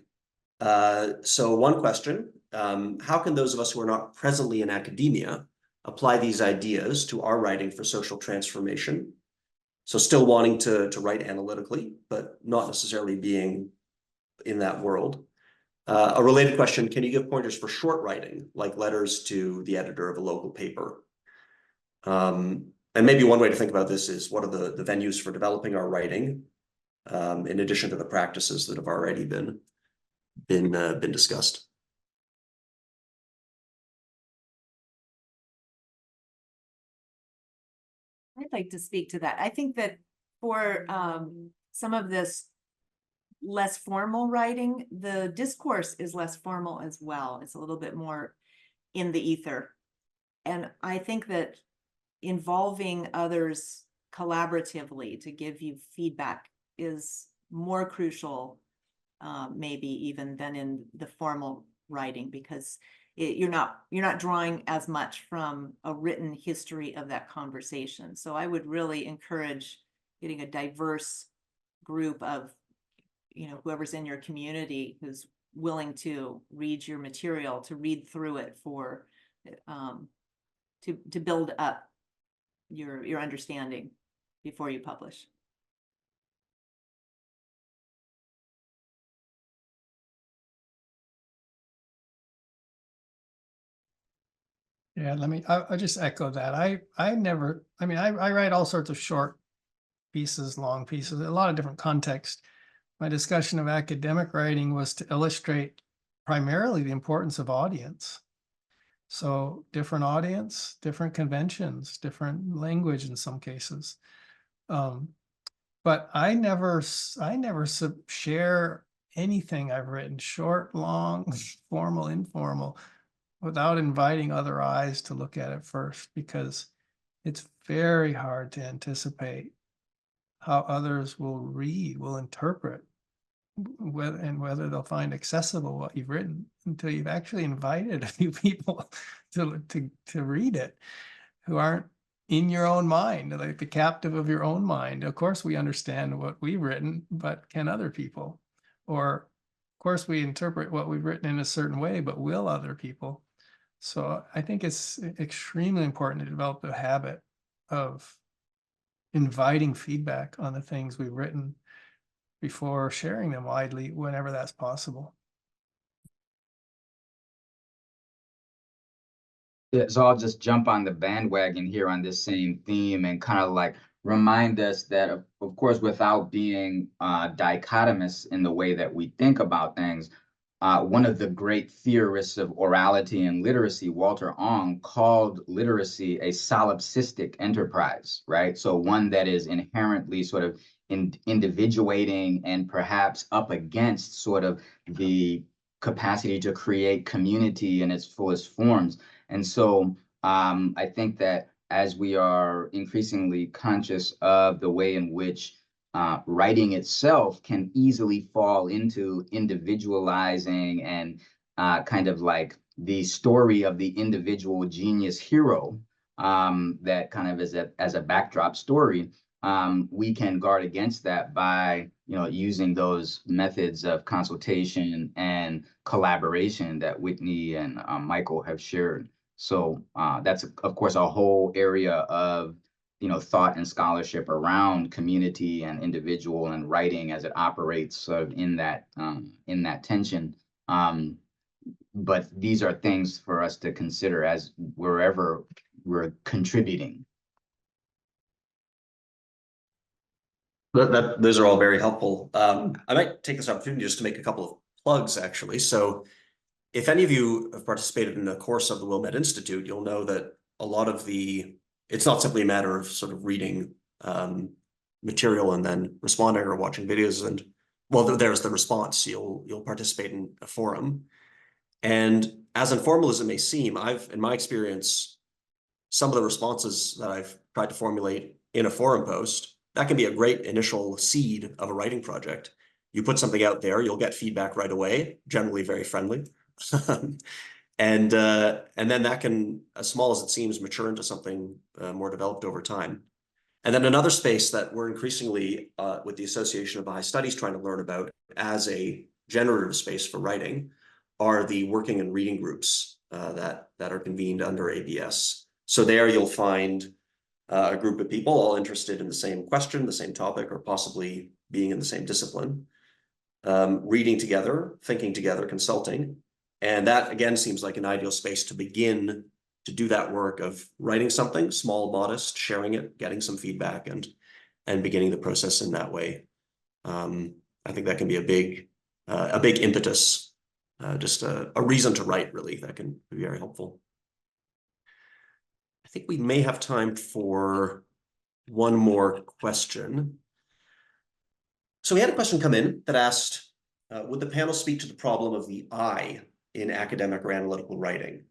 Speaker 1: So one question, how can those of us who are not presently in academia apply these ideas to our writing for social transformation? So still wanting to write analytically, but not necessarily being in that world. A related question, can you give pointers for short writing, like letters to the editor of a local paper? And maybe one way to think about this is, what are the venues for developing our writing, in addition to the practices that have already been discussed?
Speaker 3: I'd like to speak to that. I think that for some of this less formal writing, the discourse is less formal as well. It's a little bit more in the ether. And I think that involving others collaboratively to give you feedback is more crucial, maybe even than in the formal writing, because you're not drawing as much from a written history of that conversation. So I would really encourage getting a diverse group of, whoever's in your community who's willing to read your material, to read through it for, to build up your understanding before you publish.
Speaker 2: Yeah, I'll just echo that. I write all sorts of short pieces, long pieces, a lot of different context. My discussion of academic writing was to illustrate primarily the importance of audience. So different audience, different conventions, different language in some cases. But I never share anything I've written, short, long, formal, informal, without inviting other eyes to look at it first, because it's very hard to anticipate how others will interpret whether they'll find accessible what you've written until you've actually invited a few people to read it who aren't in your own mind, like the captive of your own mind. Of course, we understand what we've written, but can other people? Or, of course, we interpret what we've written in a certain way, but will other people? So I think it's extremely important to develop the habit of inviting feedback on the things we've written before sharing them widely whenever that's possible.
Speaker 4: Yeah, so I'll just jump on the bandwagon here on this same theme and kind of like remind us that, of course, without being dichotomous in the way that we think about things, one of the great theorists of orality and literacy, Walter Ong, called literacy a solipsistic enterprise, right? So one that is inherently sort of individuating and perhaps up against sort of the capacity to create community in its fullest forms. And so I think that as we are increasingly conscious of the way in which writing itself can easily fall into individualizing and kind of like the story of the individual genius hero that kind of is as a backdrop story, we can guard against that by using those methods of consultation and collaboration that Whitney and Michael have shared. So that's, of course, a whole area of thought and scholarship around community and individual and writing as it operates sort of in that tension. But these are things for us to consider as wherever we're contributing.
Speaker 1: Those are all very helpful. I might take this opportunity just to make a couple of plugs, actually. So if any of you have participated in a course of the Wilmette Institute, you'll know that a lot of it's not simply a matter of sort of reading material and then responding or watching videos. And well, there's the response. You'll participate in a forum. And as informal as it may seem, in my experience, some of the responses that I've tried to formulate in a forum post, that can be a great initial seed of a writing project. You put something out there, you'll get feedback right away, generally very friendly. And then that can, as small as it seems, mature into something more developed over time. And then another space that we're increasingly, with the Association of Baha'i Studies, trying to learn about as a generative space for writing are the working and reading groups that are convened under ABS. So there you'll find a group of people all interested in the same question, the same topic, or possibly being in the same discipline, reading together, thinking together, consulting. And that, again, seems like an ideal space to begin to do that work of writing something small, modest, sharing it, getting some feedback, and beginning the process in that way. I think that can be a big impetus, just a reason to write, really, that can be very helpful. I think we may have time for one more question. So we had a question come in that asked, would the panel speak to the problem of the I in academic or analytical writing?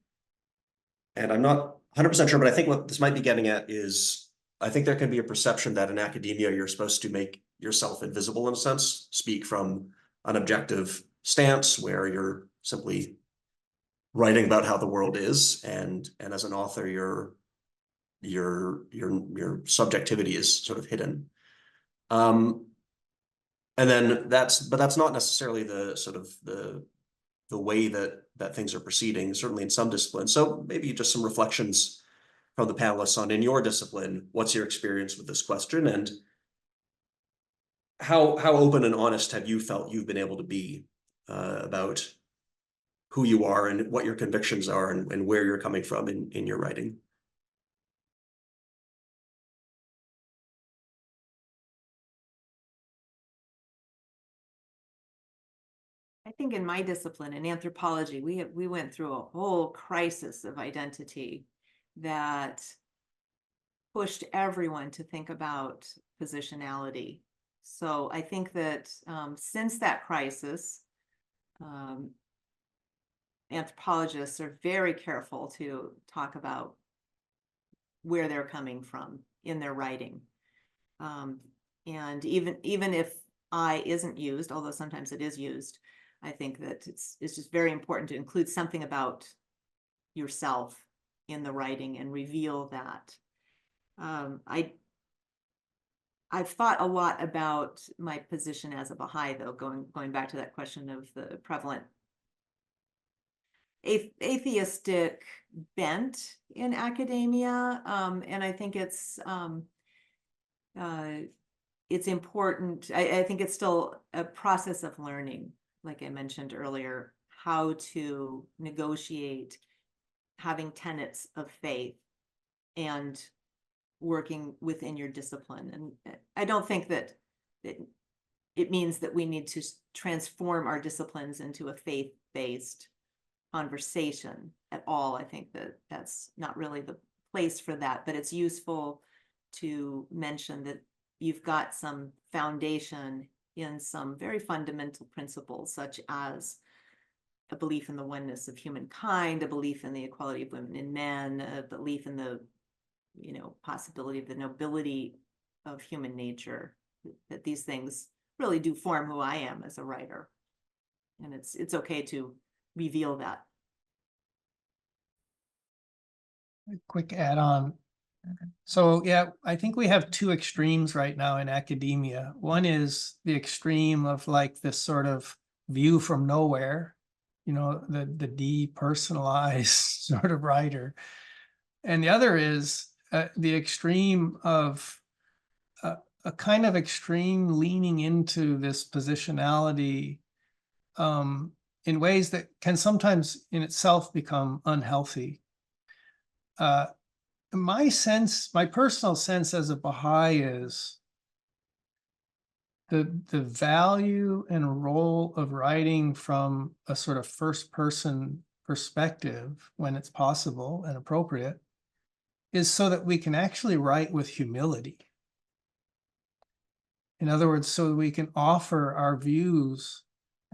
Speaker 1: And I'm not 100% sure, but I think what this might be getting at is, I think there can be a perception that in academia, you're supposed to make yourself invisible in a sense, speak from an objective stance where you're simply writing about how the world is, and as an author, your subjectivity is sort of hidden. And then that's not necessarily the sort of the way that things are proceeding, certainly in some disciplines. So maybe just some reflections from the panelists on, in your discipline, what's your experience with this question, and how open and honest have you felt you've been able to be about who you are and what your convictions are, and where you're coming from in your writing?
Speaker 3: I think in my discipline, in anthropology, we went through a whole crisis of identity that pushed everyone to think about positionality. So I think that since that crisis, anthropologists are very careful to talk about where they're coming from in their writing. And even if I isn't used, although sometimes it is used, I think that it's just very important to include something about yourself in the writing and reveal that. I've thought a lot about my position as a Baha'i, though, going back to that question of the prevalent atheistic bent in academia, and I think it's important. I think it's still a process of learning, like I mentioned earlier, how to negotiate having tenets of faith and working within your discipline. And I don't think that it means that we need to transform our disciplines into a faith-based conversation at all. I think that that's not really the place for that, but it's useful to mention that you've got some foundation in some very fundamental principles, such as a belief in the oneness of humankind, a belief in the equality of women and men, a belief in the possibility of the nobility of human nature, that these things really do form who I am as a writer. And it's okay to reveal that.
Speaker 2: A quick add-on. So yeah, I think we have two extremes right now in academia. One is the extreme of like this sort of view from nowhere, the depersonalized sort of writer. And the other is the extreme of a kind of extreme leaning into this positionality in ways that can sometimes in itself become unhealthy. My personal sense as a Baha'i is the value and role of writing from a sort of first person perspective, when it's possible and appropriate, is so that we can actually write with humility. In other words, so that we can offer our views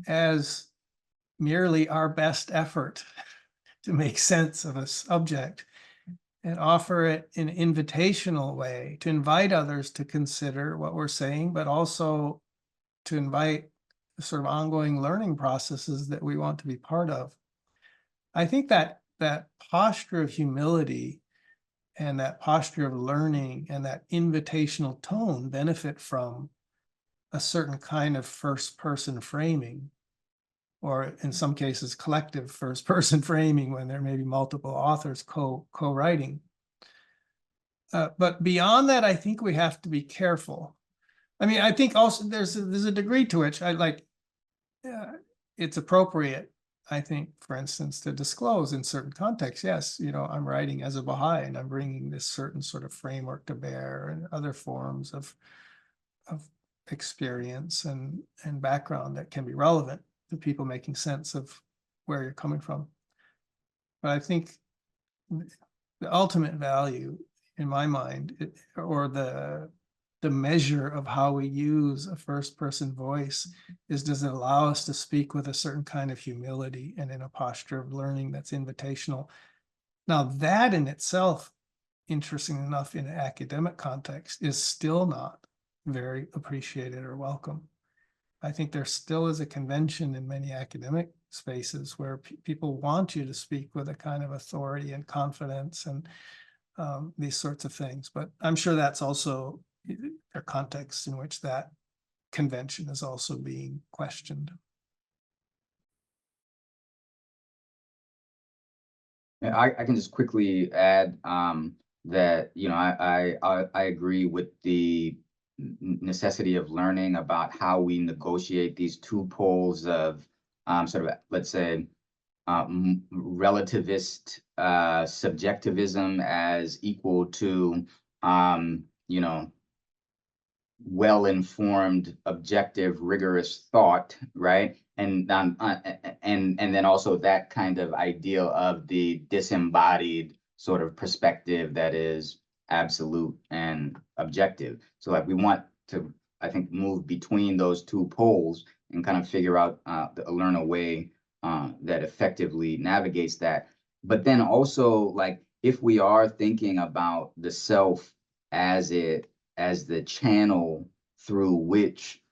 Speaker 2: as merely our best effort to make sense of a subject, and offer it in an invitational way to invite others to consider what we're saying, but also to invite sort of ongoing learning processes that we want to be part of. I think that posture of humility and that posture of learning and that invitational tone benefit from a certain kind of first-person framing, or in some cases, collective first-person framing when there may be multiple authors co-writing. But beyond that, I think we have to be careful. I mean, I think also there's a degree to which it's appropriate, I think, for instance, to disclose in certain contexts, yes, I'm writing as a Baha'i and I'm bringing this certain sort of framework to bear and other forms of experience and background that can be relevant to people making sense of where you're coming from. But I think the ultimate value in my mind, or the measure of how we use a first person voice, is, does it allow us to speak with a certain kind of humility and in a posture of learning that's invitational? Now that in itself, interesting enough in an academic context, is still not very appreciated or welcome. I think there still is a convention in many academic spaces where people want you to speak with a kind of authority and confidence and these sorts of things. But I'm sure that's also a context in which that convention is also being questioned.
Speaker 4: I can just quickly add that, you know, I agree with the necessity of learning about how we negotiate these two poles of sort of, let's say, relativist subjectivism as equal to, you know, well-informed, objective, rigorous thought, right? And then also that kind of ideal of the disembodied sort of perspective that is absolute and objective. So like we want to, I think, move between those two poles and kind of figure out, learn a way that effectively navigates that. But then also, like, if we are thinking about the self as the channel through which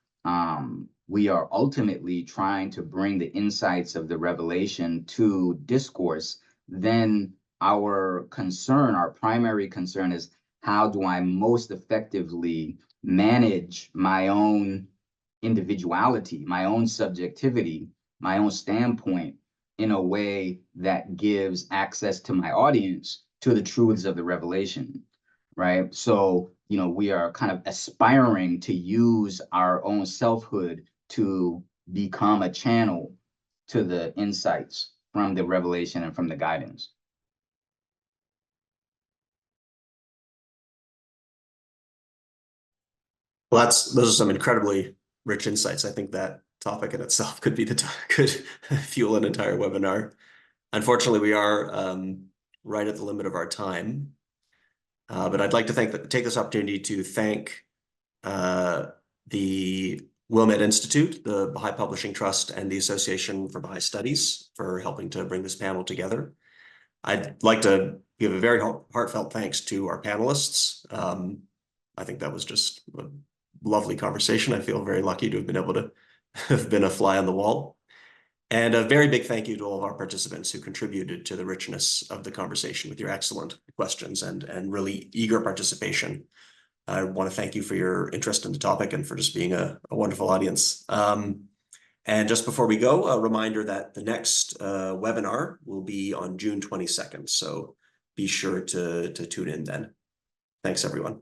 Speaker 4: we are ultimately trying to bring the insights of the revelation to discourse, then our concern, our primary concern, is how do I most effectively manage my own individuality, my own subjectivity, my own standpoint in a way that gives access to my audience to the truths of the revelation, right? So, you know, we are kind of aspiring to use our own selfhood to become a channel to the insights from the revelation and from the guidance.
Speaker 1: Well, those are some incredibly rich insights. I think that topic in itself could be could fuel an entire webinar. Unfortunately, we are right at the limit of our time. But I'd like to take this opportunity to thank the Wilmette Institute, the Baha'i Publishing Trust, and the Association for Baha'i Studies for helping to bring this panel together. I'd like to give a very heartfelt thanks to our panelists. I think that was just a lovely conversation. I feel very lucky to have been able to have been a fly on the wall. And a very big thank you to all of our participants who contributed to the richness of the conversation with your excellent questions and really eager participation. I want to thank you for your interest in the topic and for just being a wonderful audience. And just before we go, a reminder that the next webinar will be on June 22nd. So be sure to tune in then. Thanks, everyone.